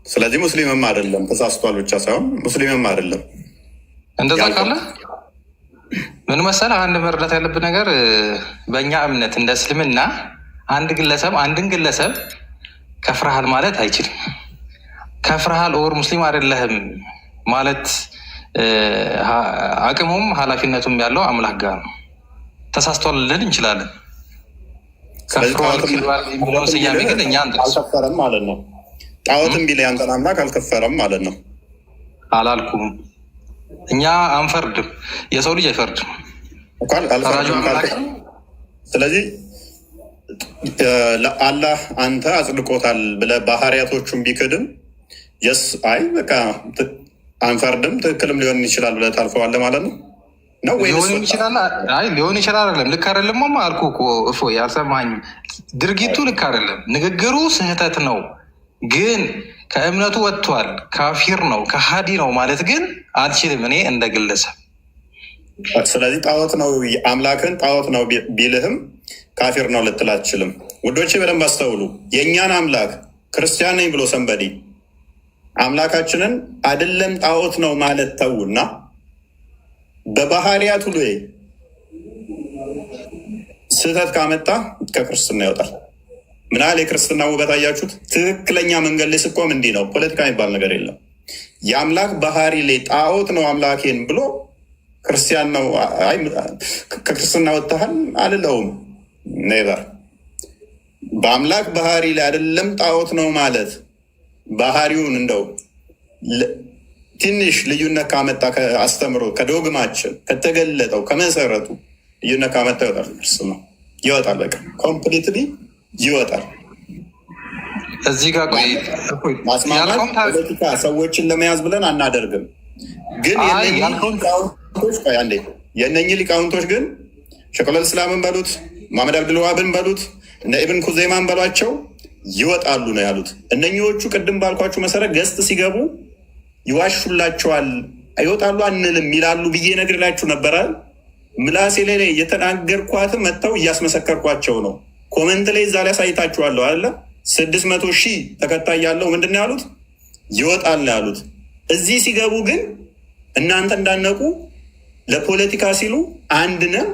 Speaker 2: ስለዚህ ሙስሊምም አይደለም። ተሳስቷል ብቻ ሳይሆን ሙስሊምም አይደለም።
Speaker 3: እንደዛ ካለ ምን መሰለህ፣ አንድ መረዳት ያለብን ነገር በእኛ እምነት እንደ እስልምና አንድ ግለሰብ አንድን ግለሰብ ከፍርሃል ማለት አይችልም። ከፍርሃል ኦር ሙስሊም አይደለህም ማለት አቅሙም ኃላፊነቱም ያለው አምላክ ጋር ነው። ተሳስቷል ልል እንችላለን። የሚለውን ስያሜ ግን እኛ
Speaker 2: አልከፈረም ማለት ነው። ጣዖትም ቢል ያንተን አምላክ አልከፈረም ማለት ነው።
Speaker 3: አላልኩም። እኛ አንፈርድም። የሰው ልጅ አይፈርድም።
Speaker 2: ስለዚህ አላህ አንተ አጽድቆታል ብለህ ባህሪያቶቹን ቢክድም የስ አይ በቃ አንፈርድም ትክክልም ሊሆን ይችላል ብለህ ታልፈዋለህ ማለት ነው። ነው ወይ?
Speaker 3: ሊሆን ይችላል። አይ ሊሆን ይችላል። አይደለም ልክ አይደለም አልኩህ እኮ እፎይ፣ አልሰማኝም። ድርጊቱ ልክ አይደለም፣ ንግግሩ ስህተት ነው። ግን ከእምነቱ ወጥቷል፣ ካፊር ነው፣ ከሃዲ ነው ማለት ግን አልችልም እኔ እንደ ግለሰብ።
Speaker 2: ስለዚህ ጣዖት ነው አምላክን ጣዖት ነው ቢልህም ካፊር ነው ልትል አትችልም። ውዶቼ በደንብ አስተውሉ። የእኛን አምላክ ክርስቲያን ነኝ ብሎ ሰንበዲ አምላካችንን አይደለም ጣዖት ነው ማለት ተውና በባህሪያቱ ላይ ስህተት ካመጣ ከክርስትና ይወጣል። ምናል የክርስትና ውበት አያችሁት? ትክክለኛ መንገድ ላይ ስቆም እንዲህ ነው። ፖለቲካ የሚባል ነገር የለም። የአምላክ ባህሪ ላይ ጣዖት ነው አምላኬን ብሎ ክርስቲያን ነው ከክርስትና ወጥተሃል አልለውም። ኔቨር። በአምላክ ባህሪ ላይ አይደለም ጣዖት ነው ማለት ባህሪውን እንደው ትንሽ ልዩነት ካመጣ ከአስተምሮ ከዶግማችን ከተገለጠው ከመሰረቱ ልዩነት ካመጣ ይወጣል። ክርስትና ይወጣል። በቃ ኮምፕሊትሊ ይወጣል።
Speaker 3: እዚህ ጋር
Speaker 2: ማስማማት ፖለቲካ ሰዎችን ለመያዝ ብለን አናደርግም። ግን የእነኚህ ሊቃውንቶች ግን ሸኮለል እስላምን በሉት መሐመድ አብድልዋሃብን በሉት እነ ኢብን ኩዘይማን በሏቸው ይወጣሉ ነው ያሉት። እነኚዎቹ ቅድም ባልኳችሁ መሰረት ገስት ሲገቡ ይዋሹላቸዋል። አይወጣሉ አንልም ይላሉ ብዬ ነግሬላችሁ ነበራል። ምላሴ ላይ የተናገርኳትም መጥተው እያስመሰከርኳቸው ነው። ኮመንት ላይ እዛ ላይ አሳይታችኋለሁ አለ 600,000 ተከታይ ያለው ምንድን ነው ያሉት? ይወጣል ነው ያሉት። እዚህ ሲገቡ ግን እናንተ እንዳነቁ ለፖለቲካ ሲሉ አንድነው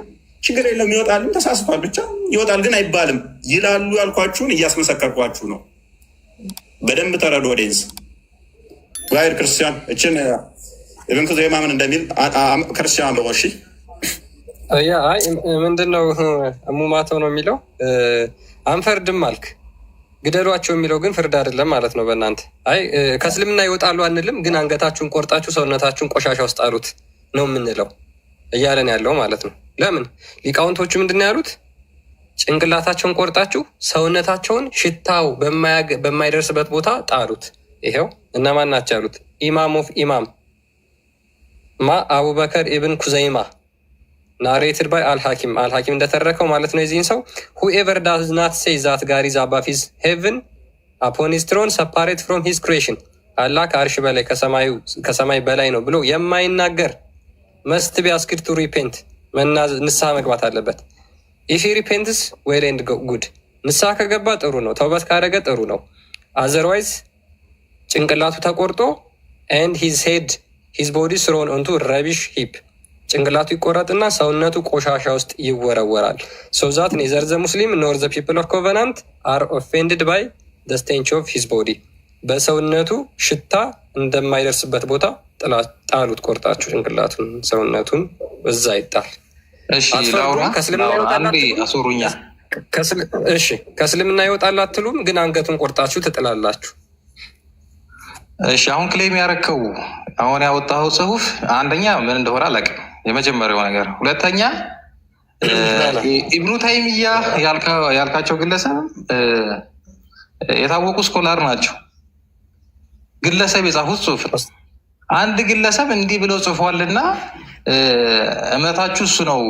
Speaker 2: ችግር የለም ይወጣልም ተሳስቷል ብቻ ይወጣል ግን አይባልም ይላሉ። ያልኳችሁን እያስመሰከርኳችሁ ነው። በደንብ ተረዱ። ወዴንስ ጋይር ክርስቲያን እችን ኢብን ኩዘይማ ምን እንደሚል ክርስቲያን በወሺ
Speaker 1: ምንድነው እሙማተው ነው የሚለው አንፈርድም አልክ ግደሏቸው የሚለው ግን ፍርድ አይደለም ማለት ነው በእናንተ። አይ ከእስልምና ይወጣሉ አንልም ግን አንገታችሁን ቆርጣችሁ ሰውነታችሁን ቆሻሻ ውስጥ አሉት ነው የምንለው እያለን ያለው ማለት ነው። ለምን ሊቃውንቶቹ ምንድን ነው ያሉት? ጭንቅላታቸውን ቆርጣችሁ ሰውነታቸውን ሽታው በማይደርስበት ቦታ ጣሉት። ይሄው እነማን ናቸው ያሉት? ኢማም ኦፍ ኢማም አቡበከር ኢብን ኩዘይማ ናሬትድ ባይ አልሐኪም እንደተረከው ማለት ነው። የዚህን ሰው ሁኤቨር ዳዝ ናት ሴይ ዛት ጋድ ኢዝ አባቭ ሂዝ ሄቨን አፖን ሂዝ ትሮን ሰፓሬት ፍሮም ሂዝ ክሬሽን አላህ ከአርሽ በላይ ከሰማይ በላይ ነው ብሎ የማይናገር መስት ቢ አስክድ ቱ ሪፔንት ንስሐ መግባት አለበት። ኢፍ ሪፔንትስ ዌል ኤንድ ጉድ ንስሐ ከገባ ጥሩ ነው። ተውበት ካደረገ ጥሩ ነው። አዘርዋይዝ ጭንቅላቱ ተቆርጦ ኤንድ ሂዝ ሄድ ሂዝ ቦዲ ስሮን ኦንቱ ረቢሽ ሂፕ ጭንቅላቱ ይቆረጥና ሰውነቱ ቆሻሻ ውስጥ ይወረወራል። ሶ ዛት ኔዘር ዘ ሙስሊም ኖር ዘ ፒፕል ኦፍ ኮቨናንት አር ኦፌንድድ ባይ ዘ ስቴንች ኦፍ ሂዝ ቦዲ በሰውነቱ ሽታ እንደማይደርስበት ቦታ ጣሉት። ቆርጣችሁ ጭንቅላቱን ሰውነቱን እዛ ይጣል። ከእስልምና ይወጣል አትሉም፣ ግን አንገቱን ቆርጣችሁ ትጥላላችሁ።
Speaker 3: እሺ አሁን ክሌም ያረከው አሁን ያወጣው ጽሁፍ አንደኛ ምን እንደሆነ አላውቅም፣ የመጀመሪያው ነገር። ሁለተኛ ኢብኑ ታይሚያ ያልካቸው ግለሰብ የታወቁ ስኮላር ናቸው። ግለሰብ የጻፉት ጽሁፍ ነው። አንድ ግለሰብ እንዲህ ብሎ ጽፏልና እምነታችሁ እሱ ነው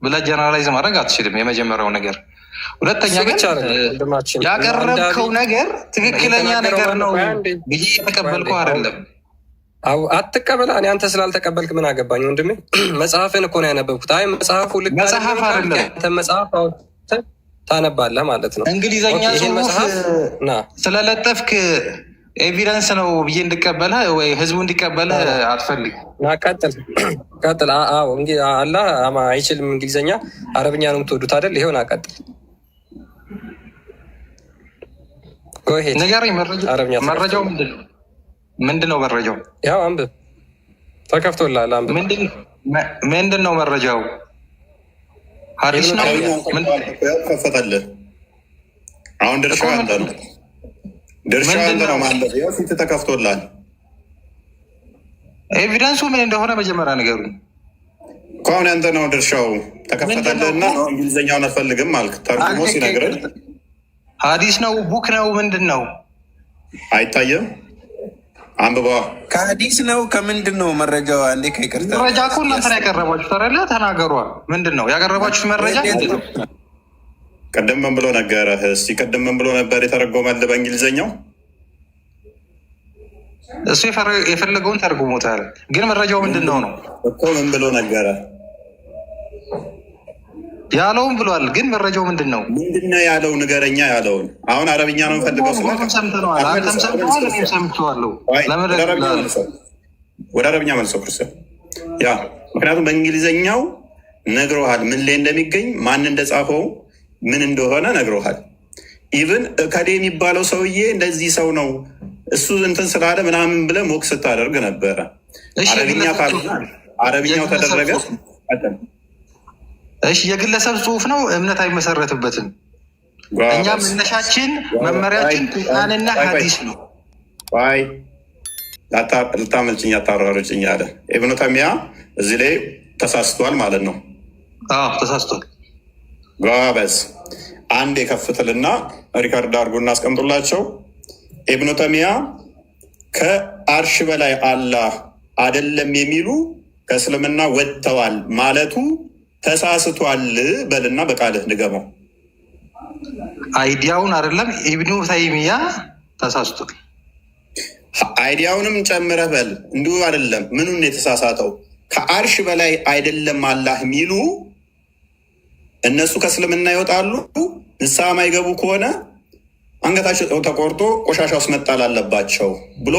Speaker 3: ብለህ ጀነራላይዝ ማድረግ አትችልም። የመጀመሪያው ነገር። ሁለተኛ ግን ያቀረብከው ነገር ትክክለኛ ነገር ነው ብዬ የተቀበልከው አይደለም።
Speaker 1: አትቀበል። እኔ አንተ ስላልተቀበልክ ምን አገባኝ ወንድሜ? መጽሐፍን እኮ ነው ያነበብኩት። አይ መጽሐፉ ልክ
Speaker 3: መጽሐፍ አይደለም፣
Speaker 1: መጽሐፍ ታነባለህ ማለት ነው።
Speaker 3: እንግሊዘኛ ጽሁፍ ስለለጠፍክ ኤቪደንስ ነው ብዬ እንድቀበልህ ወይ ህዝቡ እንዲቀበልህ አትፈልግ። ቀጥል። አዎ እንግዲህ አላህ አይችልም እንግሊዘኛ፣ አረብኛ ነው የምትወዱት አይደል? ይሄውን አቀጥል። ንገረኝ። መረጃው ምንድን ነው? መረጃው
Speaker 1: ያው አንብብ፣ ተከፍቶልሃል። አንብብ።
Speaker 3: ምንድን ነው መረጃው? ሀዲስ ነው
Speaker 2: ከፈተልህ። አሁን ድርሻ አንተ ነው። ድርሻ አንተ ነው ማለት ነው። ፊት ተከፍቶልሃል።
Speaker 3: ኤቪደንሱ ምን እንደሆነ መጀመሪያ ንገሩኝ
Speaker 2: እኮ። አሁን ያንተ ነው ድርሻው። ተከፈተልህና እንግሊዝኛውን አትፈልግም አልክ። ተርጉሞ ሲነግርህ
Speaker 3: ሀዲስ ነው ቡክ ነው ምንድን ነው
Speaker 2: አይታየም? አንብባ።
Speaker 5: ከሀዲስ ነው ከምንድን ነው መረጃው? አንዴ ከይቅርታ
Speaker 3: መረጃ እኮ እናንተ ያቀረባችሁ ተረለ ተናገሯል። ምንድን ነው ያቀረባችሁት መረጃ?
Speaker 2: ቅድም ምን ብሎ ነገረህ? እስኪ ቅድም ምን ብሎ ነበር የተረጎመልህ በእንግሊዝኛው?
Speaker 3: እሱ የፈለገውን ተርጉሞታል። ግን መረጃው ምንድን ነው
Speaker 2: እኮ ምን ብሎ ነገረ?
Speaker 3: ያለውን ብሏል። ግን መረጃው ምንድን ነው?
Speaker 2: ምንድነው ያለው? ንገረኛ ያለውን። አሁን አረብኛ ነው ፈልገው
Speaker 3: ሰምተነዋል። አንተም ሰምተዋል፣ እኔም ሰምቼዋለሁ።
Speaker 2: ወደ አረብኛ መልሰው ክርስቲያን። ያ ምክንያቱም በእንግሊዝኛው ነግረሃል፣ ምን ላይ እንደሚገኝ ማን እንደጻፈው ምን እንደሆነ ነግረሃል። ኢቭን ከዴ የሚባለው ሰውዬ እንደዚህ ሰው ነው እሱ እንትን ስላለ ምናምን ብለህ ሞክ ስታደርግ ነበረ። አረብኛ አረብኛው ተደረገ።
Speaker 3: እሺ የግለሰብ ጽሁፍ ነው፣ እምነት አይመሰረትበትም። እኛ መነሻችን መመሪያችን ቁርአንና ሀዲስ ነው።
Speaker 2: ይ ልታመልጭኝ አታሯሩጭኝ አለ ኢብኑ ተይሚያ። እዚህ ላይ ተሳስቷል ማለት ነው።
Speaker 3: ተሳስቷል።
Speaker 2: ጓበዝ አንድ የከፍትልና ሪካርድ አድርጎ እናስቀምጡላቸው። ኢብኑ ተይሚያ ከአርሽ በላይ አላህ አይደለም የሚሉ ከእስልምና ወጥተዋል ማለቱ ተሳስቷል በልና በቃልህ ንገመው።
Speaker 3: አይዲያውን አይደለም ኢብኑ ተይሚያ ተሳስቷል።
Speaker 2: አይዲያውንም ጨምረህ በል። እንዲሁ አይደለም። ምኑን የተሳሳተው? ከአርሽ በላይ አይደለም አላህ የሚሉ እነሱ ከእስልምና ይወጣሉ። ንስሐ ማይገቡ ከሆነ አንገታቸው ተቆርጦ ቆሻሻ ውስጥ መጣል አለባቸው ብሎ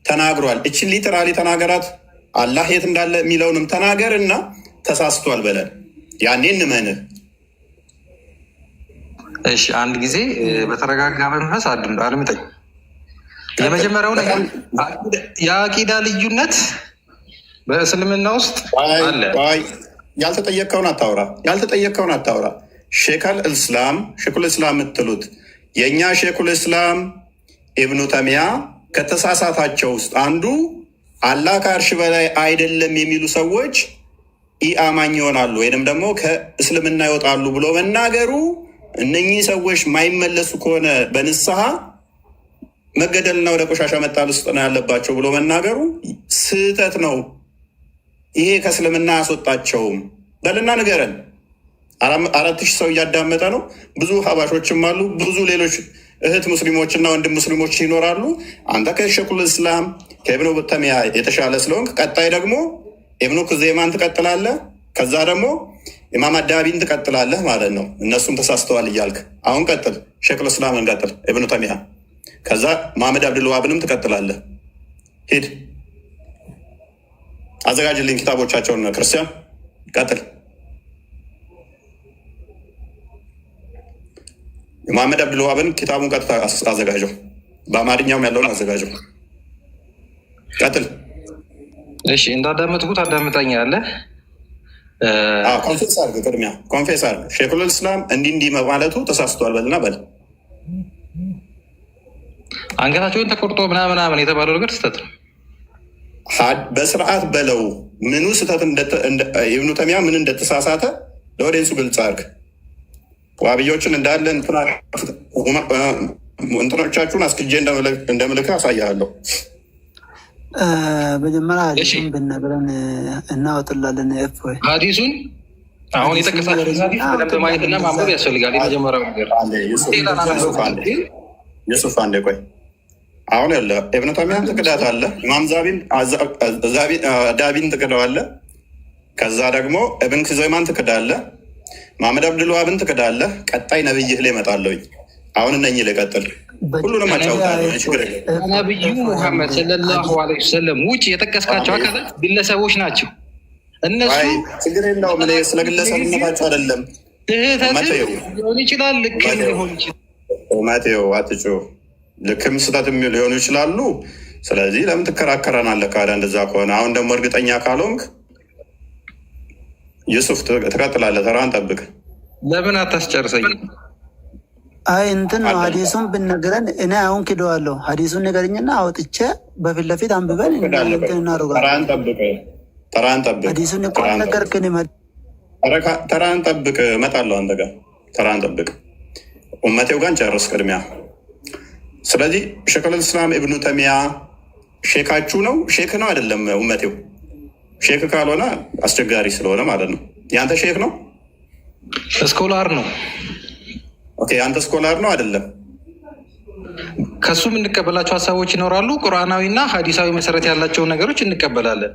Speaker 2: ተናግሯል። እችን ሊትራሊ ተናገራት። አላህ የት እንዳለ የሚለውንም ተናገር እና ተሳስቷል በለን። ያኔ እንመንህ።
Speaker 3: እሺ አንድ ጊዜ በተረጋጋ መንፈስ አድምጠኝ። የመጀመሪያው ነገር የአቂዳ ልዩነት በእስልምና ውስጥ አለ።
Speaker 2: ያልተጠየቅከውን አታውራ። ሼኹል እስላም የምትሉት የእኛ ሼኹል እስላም ኢብኑ ተይሚያ ከተሳሳታቸው ውስጥ አንዱ አላህ ከአርሽ በላይ አይደለም የሚሉ ሰዎች ኢአማኝ ይሆናሉ ወይንም ደግሞ ከእስልምና ይወጣሉ ብሎ መናገሩ፣ እነኚህ ሰዎች ማይመለሱ ከሆነ በንስሐ መገደልና ወደ ቆሻሻ መጣል ውስጥ ነው ያለባቸው ብሎ መናገሩ ስህተት ነው። ይሄ ከእስልምና አያስወጣቸውም በልና ንገረን። 4000 ሰው እያዳመጠ ነው። ብዙ ሀባሾችም አሉ። ብዙ ሌሎች እህት ሙስሊሞችና ወንድም ሙስሊሞች ይኖራሉ። አንተ ከሼኹል እስላም ከኢብኑ ተይሚያ የተሻለ ስለሆንክ ቀጣይ ደግሞ ኢብኑ ኩዘይማን ትቀጥላለህ። ከዛ ደግሞ ኢማም አዳቢን ትቀጥላለህ ማለት ነው። እነሱም ተሳስተዋል እያልክ አሁን ቀጥል። ሼኹል እስላምን ቀጥል፣ ኢብኑ ተይሚያ። ከዛ መሐመድ አብዱልዋሃብንም ትቀጥላለህ። ሂድ አዘጋጅልኝ ኪታቦቻቸውን። ክርስቲያን ቀጥል። የመሐመድ አብዱልዋሃብን ኪታቡን ቀጥታ አዘጋጀው። በአማርኛውም ያለውን አዘጋጀው። ቀጥል።
Speaker 3: እሺ እንዳዳመጥኩት አዳምጠኛለህ።
Speaker 2: ኮንፌስ አድርግ። ቅድሚያ ኮንፌስ አድርግ። ሼኹል እስላም እንዲህ ማለቱ ተሳስቷል በልና በል።
Speaker 3: አንገታቸውን ተቆርጦ ምናምን የተባለው ነገር ስህተት ነው።
Speaker 2: በስርዓት በለው። ምኑ ስህተት ኢብኑ ተይሚያ ምን እንደተሳሳተ ለወደንሱ ግልጽ አድርግ። ዋብዮችን እንዳለ እንትኖቻችሁን አስክጄ እንደምልክ አሳያለሁ።
Speaker 4: መጀመሪያ ሀዲሱን ብነግረን እናወጥላለን።
Speaker 2: ሀዲሱን
Speaker 3: አሁን የጠቀሳችሁ ማየትና ማንበብ ያስፈልጋል። የመጀመሪያው ነገር
Speaker 2: ዩሱፍ አንዴ ቆይ። አሁን ያለ ኢብኑ ተይሚያን ትክዳት አለ። ኢማም ዳቢን ትክደዋለ። ከዛ ደግሞ ኢብን ኩዘይማን ትክዳለ። መሐመድ አብዱልዋሃብን ትክዳለህ። ቀጣይ ነብይህ ላይ እመጣለሁኝ። አሁን እነኝህ ላይ ቀጥል። ሁሉንም አጫውታለሁ።
Speaker 3: ነብዩ ሙሐመድ ሰለላሁ ዐለይሂ ወሰለም ውጭ የጠቀስካቸው አካላት ግለሰቦች ናቸው። እነሱ
Speaker 2: ችግር የለውም። ስለ ግለሰብነታቸው አይደለም።
Speaker 3: ሊሆን ይችላል፣ ልክም ሊሆን ይችላል።
Speaker 2: ማቴዎ አትጩ። ልክም ስህተትም ሊሆኑ ይችላሉ። ስለዚህ ለምን ትከራከረናለህ? ካለ እንደዛ ከሆነ አሁን ደግሞ እርግጠኛ ካልሆንክ ዩሱፍ ትቀጥላለህ። ተራን ጠብቅ።
Speaker 3: ለምን አታስጨርሰኝ?
Speaker 4: አይ እንትን ነው ሀዲሱን ብነግረን እኔ አሁን ክደዋለሁ። ሀዲሱን ነገርኝና አውጥቼ በፊት ለፊት አንብበን
Speaker 2: ተራን ጠብቅ።
Speaker 4: ሀዲሱን እኮ ነገርክን።
Speaker 2: ተራን ጠብቅ። እመጣለሁ አንተ ጋር። ተራን ጠብቅ። ኡመቴው ጋር ጨርስ ቅድሚያ። ስለዚህ ሼኹል እስላም ኢብኑ ተይሚያ ሼካችሁ ነው? ሼክ ነው አይደለም? ኡመቴው ሼክ ካልሆነ አስቸጋሪ ስለሆነ ማለት ነው። የአንተ ሼክ ነው?
Speaker 3: ስኮላር ነው።
Speaker 2: ኦኬ፣ አንተ ስኮላር ነው አይደለም?
Speaker 3: ከሱ የምንቀበላቸው ሀሳቦች ይኖራሉ። ቁርአናዊና ሀዲሳዊ መሰረት ያላቸውን ነገሮች እንቀበላለን።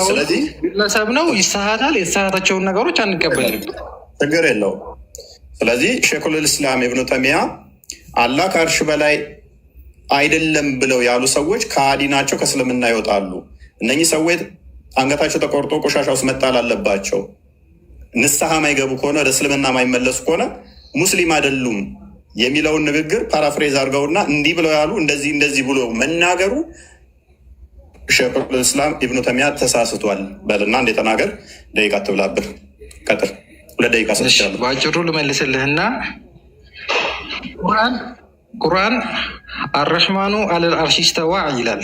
Speaker 2: ስለዚህ
Speaker 3: ግለሰብ ነው፣ ይሳሃታል። የተሳሃታቸውን ነገሮች አንቀበልም።
Speaker 2: ችግር የለው። ስለዚህ ሼኹል ኢስላም ኢብኑ ተይሚያ አላህ ከአርሽ በላይ አይደለም ብለው ያሉ ሰዎች ከሃዲ ናቸው፣ ከእስልምና ይወጣሉ። እነኚህ ሰዎች አንገታቸው ተቆርጦ ቆሻሻ ውስጥ መጣል አለባቸው። ንስሐ ማይገቡ ከሆነ ወደ እስልምና ማይመለሱ ከሆነ ሙስሊም አይደሉም የሚለውን ንግግር ፓራፍሬዝ አድርገውና እንዲህ ብለው ያሉ እንደዚህ ብሎ መናገሩ ሼኹል ኢስላም ኢብኑ ተይሚያ ተሳስቷል በልና እንደ ተናገር። ደቂቃ ትብላብህ ቀጥል። 2 ደቂቃ ሰጥቻለሁ።
Speaker 3: በአጭሩ ልመልስልህና ቁርአን አረሕማኑ አለል አርሽ ስተዋ ይላል።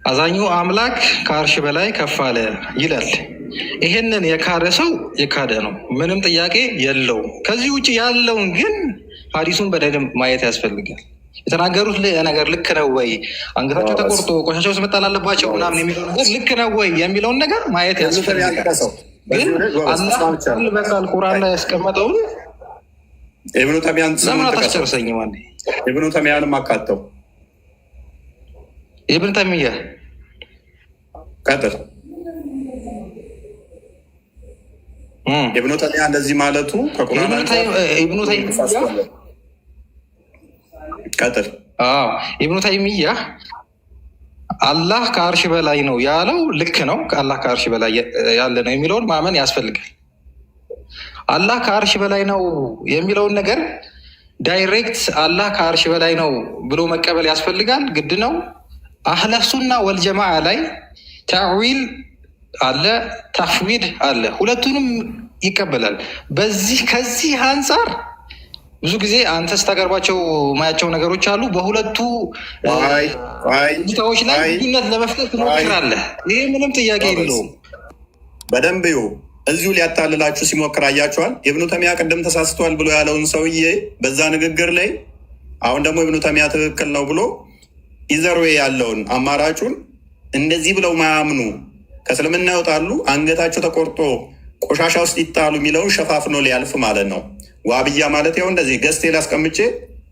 Speaker 3: አዛኙ አምላክ ከአርሽ በላይ ከፍ አለ ይላል። ይሄንን የካደ ሰው የካደ ነው፣ ምንም ጥያቄ የለውም። ከዚህ ውጭ ያለውን ግን ሀዲሱን በደንብ ማየት ያስፈልጋል። የተናገሩት ነገር ልክ ነው ወይ፣ አንገታቸው ተቆርጦ ቆሻሻ ውስጥ መጣል አለባቸው ምናምን የሚለው ነገር ልክ ነው ወይ የሚለውን ነገር ማየት ያስፈልጋል። ግን አላህ በቃል ቁርአን ላይ ያስቀመጠውን
Speaker 2: ኢብኑ ተይሚያን
Speaker 3: ለምን አታስጨርሰኝም?
Speaker 2: ኢብኑ ተይሚያንም አካተው
Speaker 3: ኢብኑ ተይሚያ
Speaker 2: ቀጥል። ኢብኑ ተይሚያ እንደዚህ ማለቱ ከቁርአን
Speaker 3: ኢብኑ ተይሚያ
Speaker 2: ቀጥል።
Speaker 3: ኢብኑ ተይሚያ አላህ ከአርሽ በላይ ነው ያለው ልክ ነው። አላህ ከአርሽ በላይ ያለ ነው የሚለውን ማመን ያስፈልጋል። አላህ ከአርሽ በላይ ነው የሚለውን ነገር ዳይሬክት አላህ ከአርሽ በላይ ነው ብሎ መቀበል ያስፈልጋል፣ ግድ ነው። አህለ ሱና ወልጀማዓ ላይ ተዕዊል አለ፣ ተፍዊድ አለ። ሁለቱንም ይቀበላል። ከዚህ አንጻር ብዙ ጊዜ አንተ ስታቀርባቸው ማያቸው ነገሮች አሉ። በሁለቱ እይታዎች ላይ ልዩነት ለመፍጠር ትሞክራለህ። ይሄ ምንም ጥያቄ የለውም።
Speaker 2: በደንብ እዚሁ ሊያታልላችሁ ሲሞክር አያችኋል። ኢብኑ ተይሚያ ቅድም ተሳስቷል ብሎ ያለውን ሰውዬ በዛ ንግግር ላይ አሁን ደግሞ ኢብኑ ተይሚያ ትክክል ነው ብሎ ኢዘርዌ ያለውን አማራጩን እንደዚህ ብለው ማያምኑ ከእስልምና ይወጣሉ፣ አንገታቸው ተቆርጦ ቆሻሻ ውስጥ ይጣሉ የሚለውን ሸፋፍኖ ሊያልፍ ማለት ነው። ዋብያ ማለት ያው እንደዚህ ገዝቴ ላስቀምጬ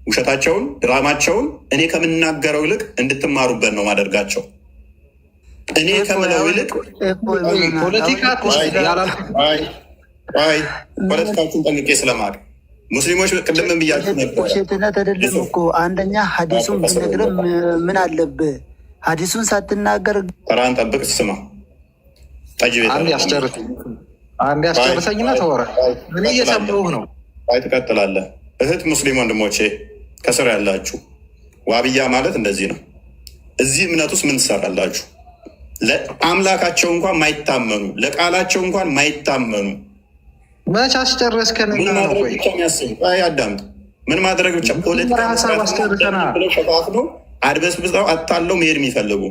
Speaker 2: ውሸታቸውን፣ ድራማቸውን እኔ ከምናገረው ይልቅ እንድትማሩበት ነው ማደርጋቸው። እኔ ከምለው ይልቅ ፖለቲካዎቹን ጠንቅቄ ስለማቅ ሙስሊሞች ቅድም ብያችሁ ነበር።
Speaker 6: ሴትነት አይደለም እኮ አንደኛ ሀዲሱን ብነግርም ምን አለብህ? ሀዲሱን ሳትናገር
Speaker 2: ተራን ጠብቅ። ስማ ጠጅ ቤት
Speaker 3: አንድ ያስጨርሰኝና ተወራ። እኔ እየሰማሁህ ነው።
Speaker 2: አይ ትቀጥላለህ። እህት ሙስሊም ወንድሞቼ ከስር ያላችሁ ዋብያ ማለት እንደዚህ ነው። እዚህ እምነት ውስጥ ምን ትሰራላችሁ? ለአምላካቸው እንኳን ማይታመኑ፣ ለቃላቸው እንኳን ማይታመኑ
Speaker 3: መች አስጨረስከን?
Speaker 2: አዳምጥ። ምን ማድረግ ብቻ ፖለቲካ ሸፋፍኖ አድበስብሰው አታለው መሄድ የሚፈልጉ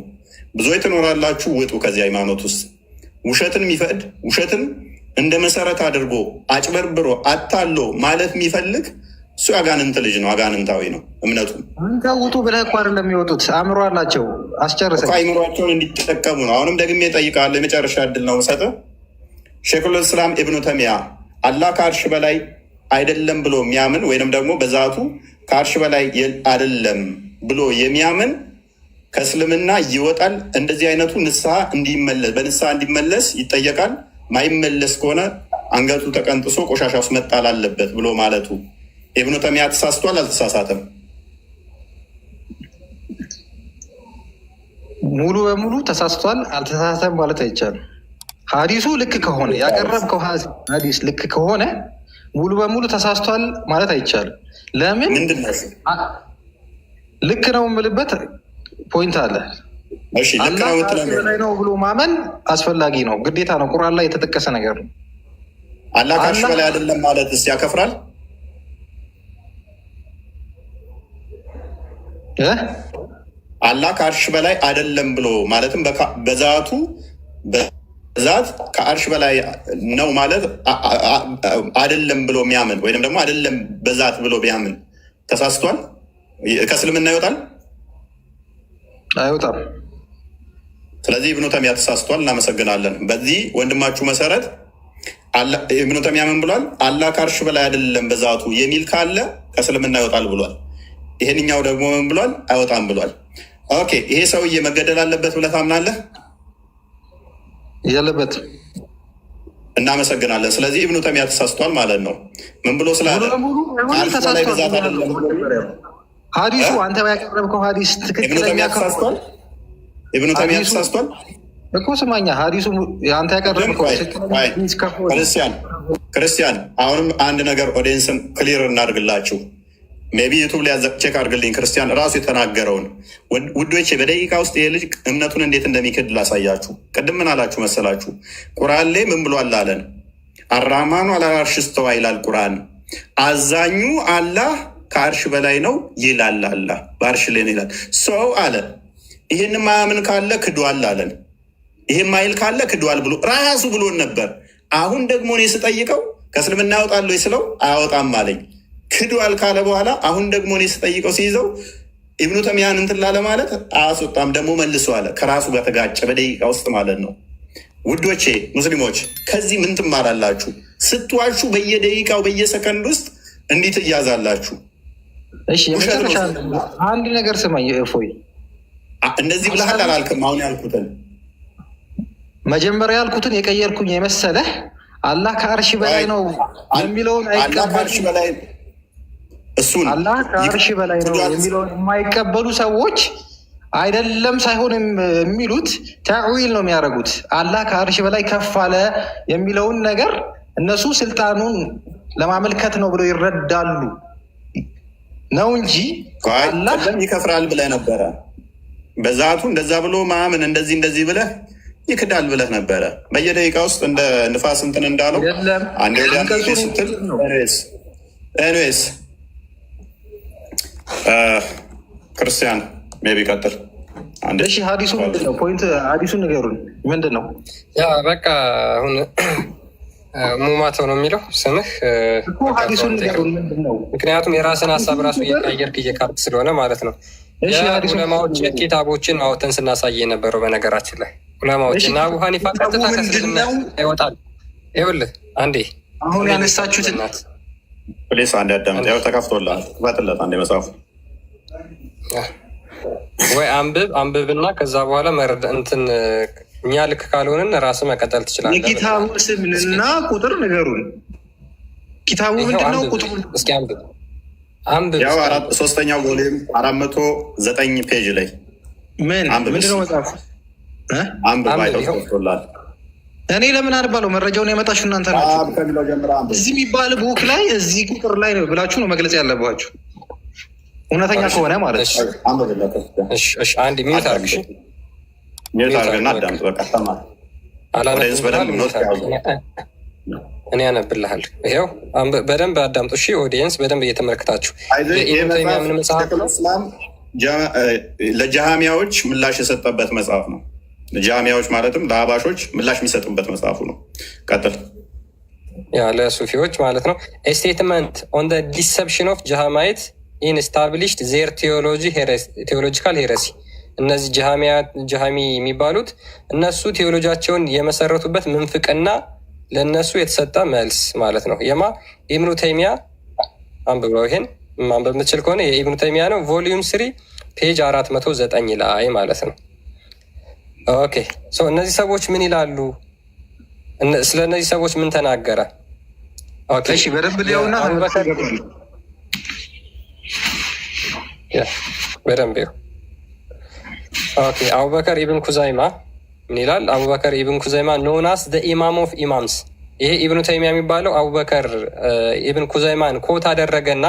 Speaker 2: ብዙዎች ትኖራላችሁ። ውጡ ከዚህ ሃይማኖት ውስጥ። ውሸትን የሚፈቅድ ውሸትን እንደ መሰረት አድርጎ አጭበርብሮ አታሎ ማለት የሚፈልግ እሱ አጋንንት ልጅ ነው። አጋንንታዊ ነው እምነቱ።
Speaker 3: አንተ ውጡ ብለህ እኮ አይደለም የሚወጡት። አእምሮ አላቸው። አስጨርሰኝ።
Speaker 2: አእምሯቸውን እንዲጠቀሙ ነው። አሁንም ደግሜ እጠይቃለሁ። የመጨረሻ እድል ነው ሰጠ። ሼኹል ኢስላም ኢብኑ ተይሚያ አላህ ከአርሽ በላይ አይደለም ብሎ የሚያምን ወይንም ደግሞ በዛቱ ከአርሽ በላይ አይደለም ብሎ የሚያምን ከእስልምና ይወጣል። እንደዚህ አይነቱ በንስሐ እንዲመለስ ይጠየቃል። ማይመለስ ከሆነ አንገቱ ተቀንጥሶ ቆሻሻ ውስጥ መጣል አለበት ብሎ ማለቱ ኢብኑ ተይሚያ ተሳስቷል? አልተሳሳተም?
Speaker 3: ሙሉ በሙሉ ተሳስቷል፣ አልተሳሳተም ማለት አይቻልም። ሀዲሱ ልክ ከሆነ ያቀረብከው ሀዲስ ልክ ከሆነ ሙሉ በሙሉ ተሳስቷል ማለት አይቻልም። ለምን? ልክ ነው የምልበት ፖይንት አለ። አላህ በላይ ነው ብሎ ማመን አስፈላጊ ነው፣ ግዴታ ነው። ቁርአን ላይ የተጠቀሰ ነገር ነው።
Speaker 2: አላህ ከአርሽ በላይ አይደለም ማለት ስ ያከፍራል? አላህ ከአርሽ በላይ አይደለም ብሎ ማለትም በዛቱ በዛት ከአርሽ በላይ ነው ማለት አይደለም ብሎ የሚያምን ወይም ደግሞ አይደለም በዛት ብሎ ቢያምን ተሳስቷል? ከእስልምና ይወጣል?
Speaker 3: አይወጣም።
Speaker 2: ስለዚህ ኢብኑ ተይሚያ ተሳስቷል። እናመሰግናለን። በዚህ ወንድማችሁ መሰረት ኢብኑ ተይሚያ ምን ብሏል? አላህ ከአርሽ በላይ አይደለም በዛቱ የሚል ካለ ከእስልምና ይወጣል ብሏል። ይሄንኛው ደግሞ ምን ብሏል? አይወጣም ብሏል። ኦኬ፣ ይሄ ሰውዬ መገደል አለበት ብለህ ታምናለህ?
Speaker 3: ያለበት።
Speaker 2: እናመሰግናለን። ስለዚህ ኢብኑ ተይሚያ ተሳስቷል ማለት ነው። ምን ብሎ ስላለ አርሽ በላይ በዛት አይደለም
Speaker 3: ሀዲሱ አንተ ያቀረብከው ሀዲስ ትክክለኛ
Speaker 2: ተሳስቷል። ኢብኑ ተይሚያ ተሳስቷል
Speaker 3: እኮ ስማኛ፣ ሀዲሱ አንተ ያቀረብከው
Speaker 2: ክርስቲያን፣ አሁንም አንድ ነገር ኦዲየንስን ክሊር እናድርግላችሁ። ሜቢ ዩቱብ ላይ ቼክ አድርግልኝ። ክርስቲያን ራሱ የተናገረውን ውዶቼ፣ በደቂቃ ውስጥ ይሄ ልጅ እምነቱን እንዴት እንደሚክድ ላሳያችሁ። ቅድም ምን አላችሁ መሰላችሁ? ቁርአን ላይ ምን ብሏል አለን? አራህማኑ ዐለል ዐርሽ እስተዋ ይላል ቁርአን። አዛኙ አላህ ከአርሽ በላይ ነው ይላል። አላህ በአርሽ ላይ ነው ይላል። ሰው አለ ይህን ማያምን ካለ ክዷል አለን። ይህን ማይል ካለ ክዷል ብሎ ራሱ ብሎን ነበር። አሁን ደግሞ እኔ ስጠይቀው ከእስልምና ያወጣለሁ ስለው አያወጣም አለኝ። ክዷል ካለ በኋላ አሁን ደግሞ እኔ ስጠይቀው ሲይዘው ኢብኑ ተይሚያን እንትን ላለ ማለት አያስወጣም ደግሞ መልሶ አለ። ከራሱ ጋር ተጋጨ በደቂቃ ውስጥ ማለት ነው። ውዶቼ ሙስሊሞች ከዚህ ምን ትማራላችሁ? ስትዋሹ በየደቂቃው በየሰከንድ ውስጥ እንዲህ ትያዛላችሁ።
Speaker 3: እሺ የመጨረሻ አንድ ነገር ስማኝ እፎይ፣
Speaker 2: እንደዚህ ብለሃል አላልክም? አሁን ያልኩትን
Speaker 3: መጀመሪያ ያልኩትን የቀየርኩኝ የመሰለህ አላህ ከአርሽ በላይ ነው የሚለውን አይቀበልም።
Speaker 2: እሱን
Speaker 3: አላህ ከአርሽ በላይ ነው የሚለውን የማይቀበሉ ሰዎች አይደለም ሳይሆን የሚሉት ተዕዊል ነው የሚያደርጉት። አላህ ከአርሽ በላይ ከፍ አለ የሚለውን ነገር እነሱ ስልጣኑን ለማመልከት ነው ብለው ይረዳሉ ነው እንጂ
Speaker 2: ይከፍራል ብለህ ነበረ። በዛቱ እንደዛ ብሎ ማመን እንደዚህ ብለህ ይክዳል ብለህ ነበረ። በየደቂቃ ውስጥ እንደ ንፋስ እንትን እንዳለው አንድ ስትል ኤኒዌይስ ክርስቲያን ሜይ ቢ ቀጥል።
Speaker 3: እሺ ሀዲሱ ምንድን ነው? ፖይንት ሀዲሱን ንገሩን። ምንድን ነው?
Speaker 1: ያ በቃ አሁን ሙማተው ነው የሚለው ስምህ።
Speaker 3: ሀዲሱን ንገሩን ምንድን ነው?
Speaker 1: ምክንያቱም የራስን ሀሳብ ራሱ እየቀየርክ እየካድክ ስለሆነ ማለት ነው። ዑለማዎች ኪታቦችን አውጥተን ስናሳይ የነበረው በነገራችን ላይ ዑለማዎች እና አቡ ሀኒፋ ቀጥታ ከእስልምና ይወጣል። ይኸውልህ አንዴ
Speaker 3: አሁን ያነሳችሁትን
Speaker 2: ፕሌስ አንድ ያዳምጥ። ያው ተከፍቶልሃል፣ ክፈትለት አንዴ መጽሐፉ
Speaker 1: ወይ አንብብና ከዛ በኋላ መረዳ እንትን እኛ ልክ ካልሆንን ራስ መቀጠል ትችላለህ።
Speaker 3: የኪታቡ ስምንና ቁጥር ንገሩን። ኪታቡ ምንድነው? ቁጥሩ
Speaker 1: እስኪ አንብብ።
Speaker 2: ያው ሶስተኛው ቮሊዩም 409 ፔጅ ላይ
Speaker 3: ምንድነው መጽሐፉ?
Speaker 2: አንብብ።
Speaker 3: እኔ ለምን አርባለሁ? መረጃውን ያመጣችሁ እናንተ ናችሁ። እዚህ የሚባል ቡክ ላይ እዚህ ቁጥር ላይ ነው ብላችሁ ነው መግለጽ ያለባችሁ፣ እውነተኛ ከሆነ ማለት ነው።
Speaker 1: አንድ ሚዩት አርግሽ እኔ ያነብልሃል። ይኸው በደንብ አዳምጡ እሺ። ኦዲየንስ በደንብ እየተመለከታችሁ የኢብኑ ተይሚያ ምን መጽሐፍ ነው?
Speaker 2: ለጀሃሚያዎች ምላሽ የሰጠበት መጽሐፍ ነው። ጃሚያዎች ማለትም ለአባሾች ምላሽ የሚሰጡበት መጽሐፉ ነው። ቀጥል።
Speaker 1: ያ ለሱፊዎች ማለት ነው። ስቴትመንት ኦን ደ ዲሰፕሽን ኦፍ ጃሃማይት ኢን ስታብሊሽድ ዜር ቴዎሎጂካል ሄረሲ። እነዚህ ጃሃሚ የሚባሉት እነሱ ቴዎሎጂያቸውን የመሰረቱበት ምንፍቅና ለእነሱ የተሰጠ መልስ ማለት ነው። የማ ኢብኑ ተይሚያ አንብበው። ይሄን ማንበብ የምትችል ከሆነ የኢብኑ ተይሚያ ነው። ቮሊዩም 3 ፔጅ 409 ላይ ማለት ነው። ኦኬ ሶ እነዚህ ሰዎች ምን ይላሉ? ስለ እነዚህ ሰዎች ምን ተናገረ?
Speaker 3: እሺ በደንብ ሊያውና
Speaker 1: በደንብ ይኸው። ኦኬ አቡበከር ኢብን ኩዛይማ ምን ይላል? አቡበከር ኢብን ኩዛይማ ኖናስ ደ ኢማም ኦፍ ኢማምስ። ይሄ ኢብኑ ተይሚያ የሚባለው አቡበከር ኢብን ኩዛይማን ኮት አደረገና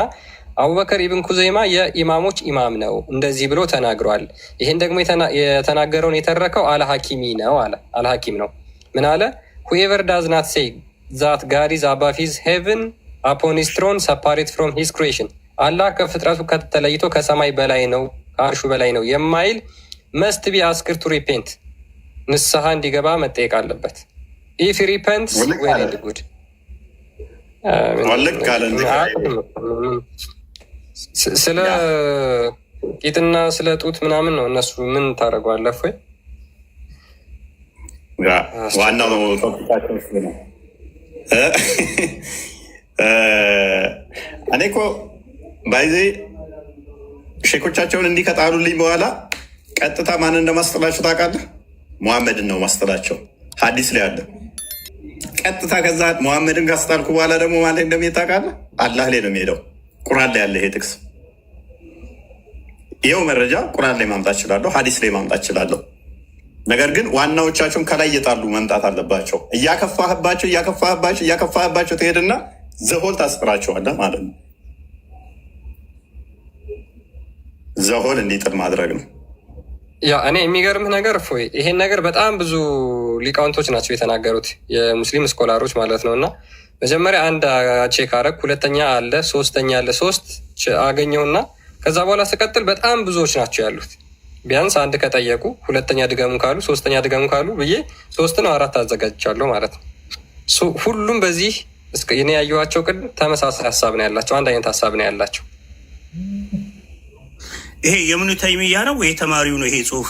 Speaker 1: አቡበከር ኢብን ኩዘይማ የኢማሞች ኢማም ነው እንደዚህ ብሎ ተናግሯል። ይህን ደግሞ የተናገረውን የተረከው አልሐኪሚ ነው አለ። አልሐኪም ነው ምን አለ? ሁኤቨር ዳዝ ናት ሴይ ዛት ጋድ ኢዝ አባቭ ሂዝ ሄቨን አፖን ሂዝ ትሮን ሰፓሬት ፍሮም ሂዝ ክሪኤሽን፣ አላህ ከፍጥረቱ ከተለይቶ ከሰማይ በላይ ነው ከአርሹ በላይ ነው የማይል መስት ቢ አስክር ቱ ሪፔንት፣ ንስሐ እንዲገባ መጠየቅ አለበት። ኢፍ ሪፐንትስ ዌል ጉድ ቂጥና ስለ ጡት ምናምን ነው። እነሱ ምን ታደርገዋለህ ወይ?
Speaker 2: ዋናው ነው ቶፒካቸው ነው። እኔ እኮ ባይዜ ሼኮቻቸውን እንዲህ ከጣሉልኝ በኋላ ቀጥታ ማንን እንደማስጠላቸው ታውቃለህ? ሙሐመድን ነው ማስጠላቸው። ሀዲስ ላይ አለ ቀጥታ። ከዛ ሙሐመድን ካስጣልኩ በኋላ ደግሞ ማለት እንደሚሄድ ታውቃለህ? አላህ ላይ ነው የሚሄደው። ቁርአን ላይ ያለ ይሄ ጥቅስ፣ ይኸው መረጃ ቁርአን ላይ ማምጣት እችላለሁ፣ ሀዲስ ላይ ማምጣት እችላለሁ። ነገር ግን ዋናዎቻቸውን ከላይ እየጣሉ መምጣት አለባቸው። እያከፋህባቸው ትሄድና ዘሆል ታስጥራቸዋለህ ማለት ነው። ዘሆል እንዲጥል ማድረግ ነው።
Speaker 1: ያ እኔ የሚገርምህ ነገር እፎይ፣ ይሄን ነገር በጣም ብዙ ሊቃውንቶች ናቸው የተናገሩት፣ የሙስሊም ስኮላሮች ማለት ነው። እና መጀመሪያ አንድ ቼክ አረግ፣ ሁለተኛ አለ፣ ሶስተኛ አለ፣ ሶስት አገኘውና ከዛ በኋላ ስቀጥል በጣም ብዙዎች ናቸው ያሉት። ቢያንስ አንድ ከጠየቁ ሁለተኛ ድገሙ ካሉ፣ ሶስተኛ ድገሙ ካሉ ብዬ 3 ነው 4 አዘጋጅቻለሁ ማለት ነው። ሁሉም በዚህ እኔ ያየኋቸው ቅድም ተመሳሳይ ሀሳብ ነው ያላቸው፣ አንድ አይነት ሀሳብ ነው ያላቸው።
Speaker 7: ይሄ የኢብኑ ተይሚያ ነው ወይ ተማሪው ነው? ይሄ ጽሁፍ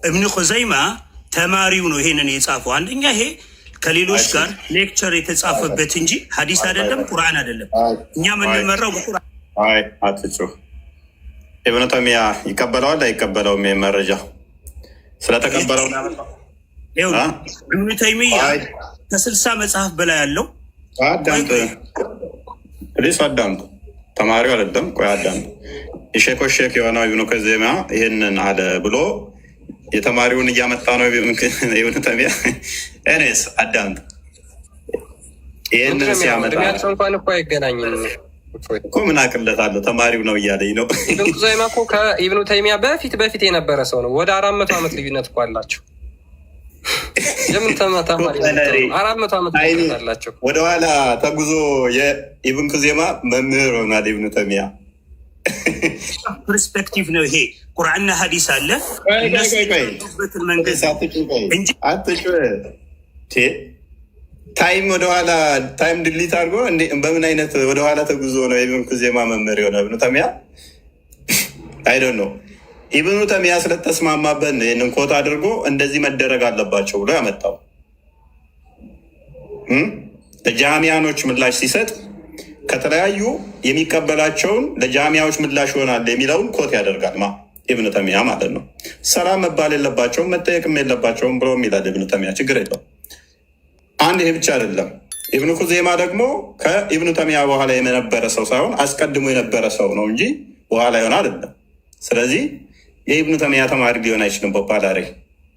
Speaker 2: ኢብኑ ኹዘይማ
Speaker 7: ተማሪው ነው ይሄንን የጻፈው። አንደኛ ይሄ ከሌሎች ጋር ሌክቸር የተጻፈበት እንጂ ሀዲስ አይደለም፣ ቁርአን አይደለም። እኛ የምንመራው በቁርአን።
Speaker 2: አትጩህ። ኢብኑ ተይሚያ ይቀበለዋል አይቀበለውም? ይሄ መረጃ ስለተቀበለው
Speaker 7: ኢብኑ ተይሚያ ከ60 መጽሐፍ በላይ ያለው
Speaker 2: አዳምጥ፣ ተማሪው አይደለም። ቆይ አዳምጥ። የሼኮች ሼክ የሆነው ኢብኑ ኹዘይማ ይህንን አለ ብሎ የተማሪውን እያመጣ ነው ኢብኑ ተይሚያ። እኔስ አዳምጥ፣ ይህንን ሲያመጣ
Speaker 1: እንኳን እኮ አይገናኝም
Speaker 2: እኮ ምን አቅለታለሁ? ተማሪው ነው እያለኝ ነው።
Speaker 1: ኢብኑ ኹዘይማ እኮ ከኢብኑ ተይሚያ በፊት የነበረ ሰው ነው። ወደ 400 ዓመት ልዩነት እኮ አላቸው። የምን ተማሪ 400 ዓመት ልዩነት አላቸው።
Speaker 2: ወደኋላ ተጉዞ የኢብኑ ኹዘይማ መምህር ሆናል ኢብኑ ተይሚያ።
Speaker 7: ፐርስፔክቲቭ ነው ይሄ። ቁርአንና ሀዲስ አለ
Speaker 2: ታይም ወደኋላ ታይም ድሊት አድርጎ በምን አይነት ወደኋላ ተጉዞ ነው ኢብኑ ኹዘይማ መምህር የሆነ ኢብኑ ተይሚያ? አይደል ነው ኢብኑ ተይሚያ ስለተስማማበት ይህንን ኮት አድርጎ እንደዚህ መደረግ አለባቸው ብሎ ያመጣው። ለጃሚያኖች ምላሽ ሲሰጥ ከተለያዩ የሚቀበላቸውን ለጃሚያዎች ምላሽ ይሆናል የሚለውን ኮት ያደርጋል። ኢብኑ ተይሚያ ማለት ነው። ሰላም መባል የለባቸውም መጠየቅም የለባቸውም ብሎ የሚላል ኢብኑ ተይሚያ። ችግር የለው። አንድ ይሄ ብቻ አይደለም። ኢብኑ ኹዘይማ ደግሞ ከኢብኑ ተይሚያ በኋላ የነበረ ሰው ሳይሆን አስቀድሞ የነበረ ሰው ነው እንጂ በኋላ ይሆን አይደለም። ስለዚህ የኢብኑ ተይሚያ ተማሪ ሊሆን አይችልም። ፖፓላሪ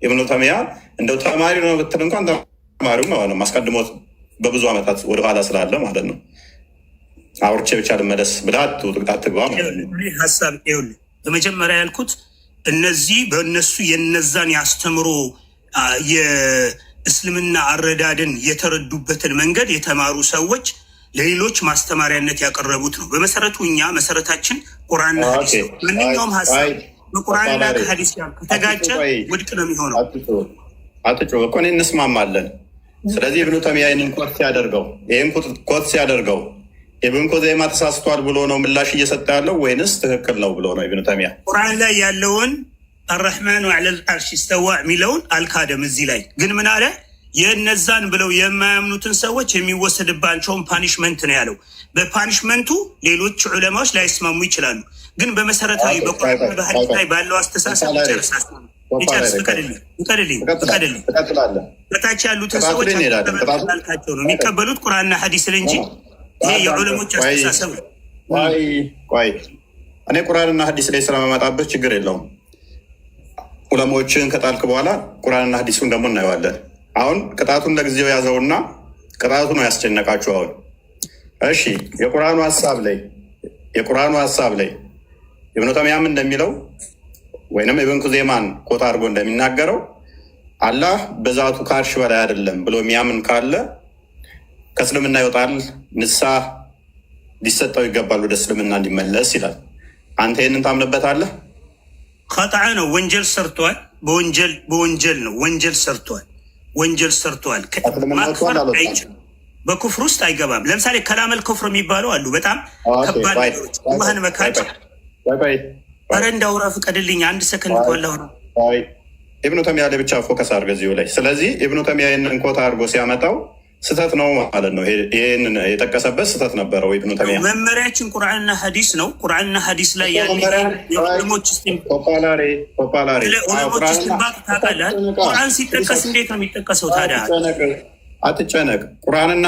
Speaker 2: ኢብኑ ተይሚያ እንደው ተማሪ ነው ብትል እንኳን ተማሪው ነው አስቀድሞት በብዙ ዓመታት ወደኋላ ስላለ ማለት ነው። አውርቼ ብቻ ልመለስ ብለህ አትግባ ማለት ነው።
Speaker 7: ሀሳብ ይኸውልህ፣ በመጀመሪያ ያልኩት እነዚህ በእነሱ የነዛን ያስተምሮ የእስልምና አረዳድን የተረዱበትን መንገድ የተማሩ ሰዎች ለሌሎች ማስተማሪያነት ያቀረቡት ነው። በመሰረቱ እኛ መሰረታችን ቁርአንና ሀዲስ ነው። ማንኛውም ሀሳብ በቁርአንና ከሀዲስ ጋር ከተጋጨ ውድቅ ነው የሚሆነው።
Speaker 2: አትጮህ እኮ እንስማማለን። ስለዚህ ኢብኑ ተይሚያ ይህንን ኮት ሲያደርገው ኢብኑ ኹዘይማ ተሳስቷል ብሎ ነው ምላሽ እየሰጠ ያለው ወይንስ ትክክል ነው ብሎ ነው? ኢብኑ ተይሚያ
Speaker 7: ቁርአን ላይ ያለውን አረሕማኑ ዐለል ዐርሽ ኢስተዋ የሚለውን አልካደም። እዚህ ላይ ግን ምን አለ? የነዛን ብለው የማያምኑትን ሰዎች የሚወሰድባቸውን ፓኒሽመንት ነው ያለው። በፓኒሽመንቱ ሌሎች ዑለማዎች ላይስማሙ ይችላሉ። ግን በመሰረታዊ በቁርአን በሐዲስ ላይ ባለው አስተሳሰብ ይጨርስ። ፍቀድልኝ። በታች ያሉትን ሰዎች አልካቸው ነው የሚቀበሉት ቁርአንና ሐዲስን እንጂ ይሄ የዑለሞች አስተሳሰብ ነው።
Speaker 2: ቆይ እኔ ቁርአንና ሐዲስ ላይ ስለመመጣበት ችግር የለውም። ዑለሞችን ከጣልክ በኋላ ቁርአንና ሐዲሱን ደግሞ እናየዋለን። አሁን ቅጣቱን ለጊዜው ያዘውና ቅጣቱ ነው ያስጨነቃችሁ። አሁን እሺ፣ የቁርአኑ ሀሳብ ላይ ኢብኑ ተይሚያም እንደሚለው ወይንም ኢብኑ ኹዘይማን ኮታ አድርጎ እንደሚናገረው አላህ በዛቱ ከአርሽ በላይ አይደለም ብሎ የሚያምን ካለ ከእስልምና ይወጣል፣ ንስሐ ሊሰጠው ይገባል፣ ወደ እስልምና እንዲመለስ ይላል። አንተ ይህንን ታምንበታለህ?
Speaker 7: ከጣዐ ነው። ወንጀል ሰርቷል። በወንጀል ነው ወንጀል ሰርቷል። ማክፈር አይችልም። በኩፍር ውስጥ አይገባም። ለምሳሌ ከላመል ኩፍር የሚባሉ አሉ። በጣም ከባድ ነገሮች አላህን መካድ። ኧረ እንዳውራ ፍቀድልኝ፣ አንድ ሰከንድ ባላውራ።
Speaker 2: ኢብኑ ተይሚያ ላይ ብቻ ፎከስ አድርገ እዚሁ ላይ። ስለዚህ ኢብኑ ተይሚያ ይህንን ኮታ አድርጎ ሲያመጣው ስህተት ነው ማለት ነው። ይህንን የጠቀሰበት ስህተት ነበረው ኢብኑ ተይሚያ።
Speaker 7: መመሪያችን ቁርአንና ሀዲስ ነው። ቁርአንና ሀዲስ ላይ ያለ ዑለሞች ስቲንባጥ ታውቃለህ። ቁርአን ሲጠቀስ እንዴት ነው የሚጠቀሰው ታዲያ?
Speaker 2: አትጨነቅ። ቁርአንና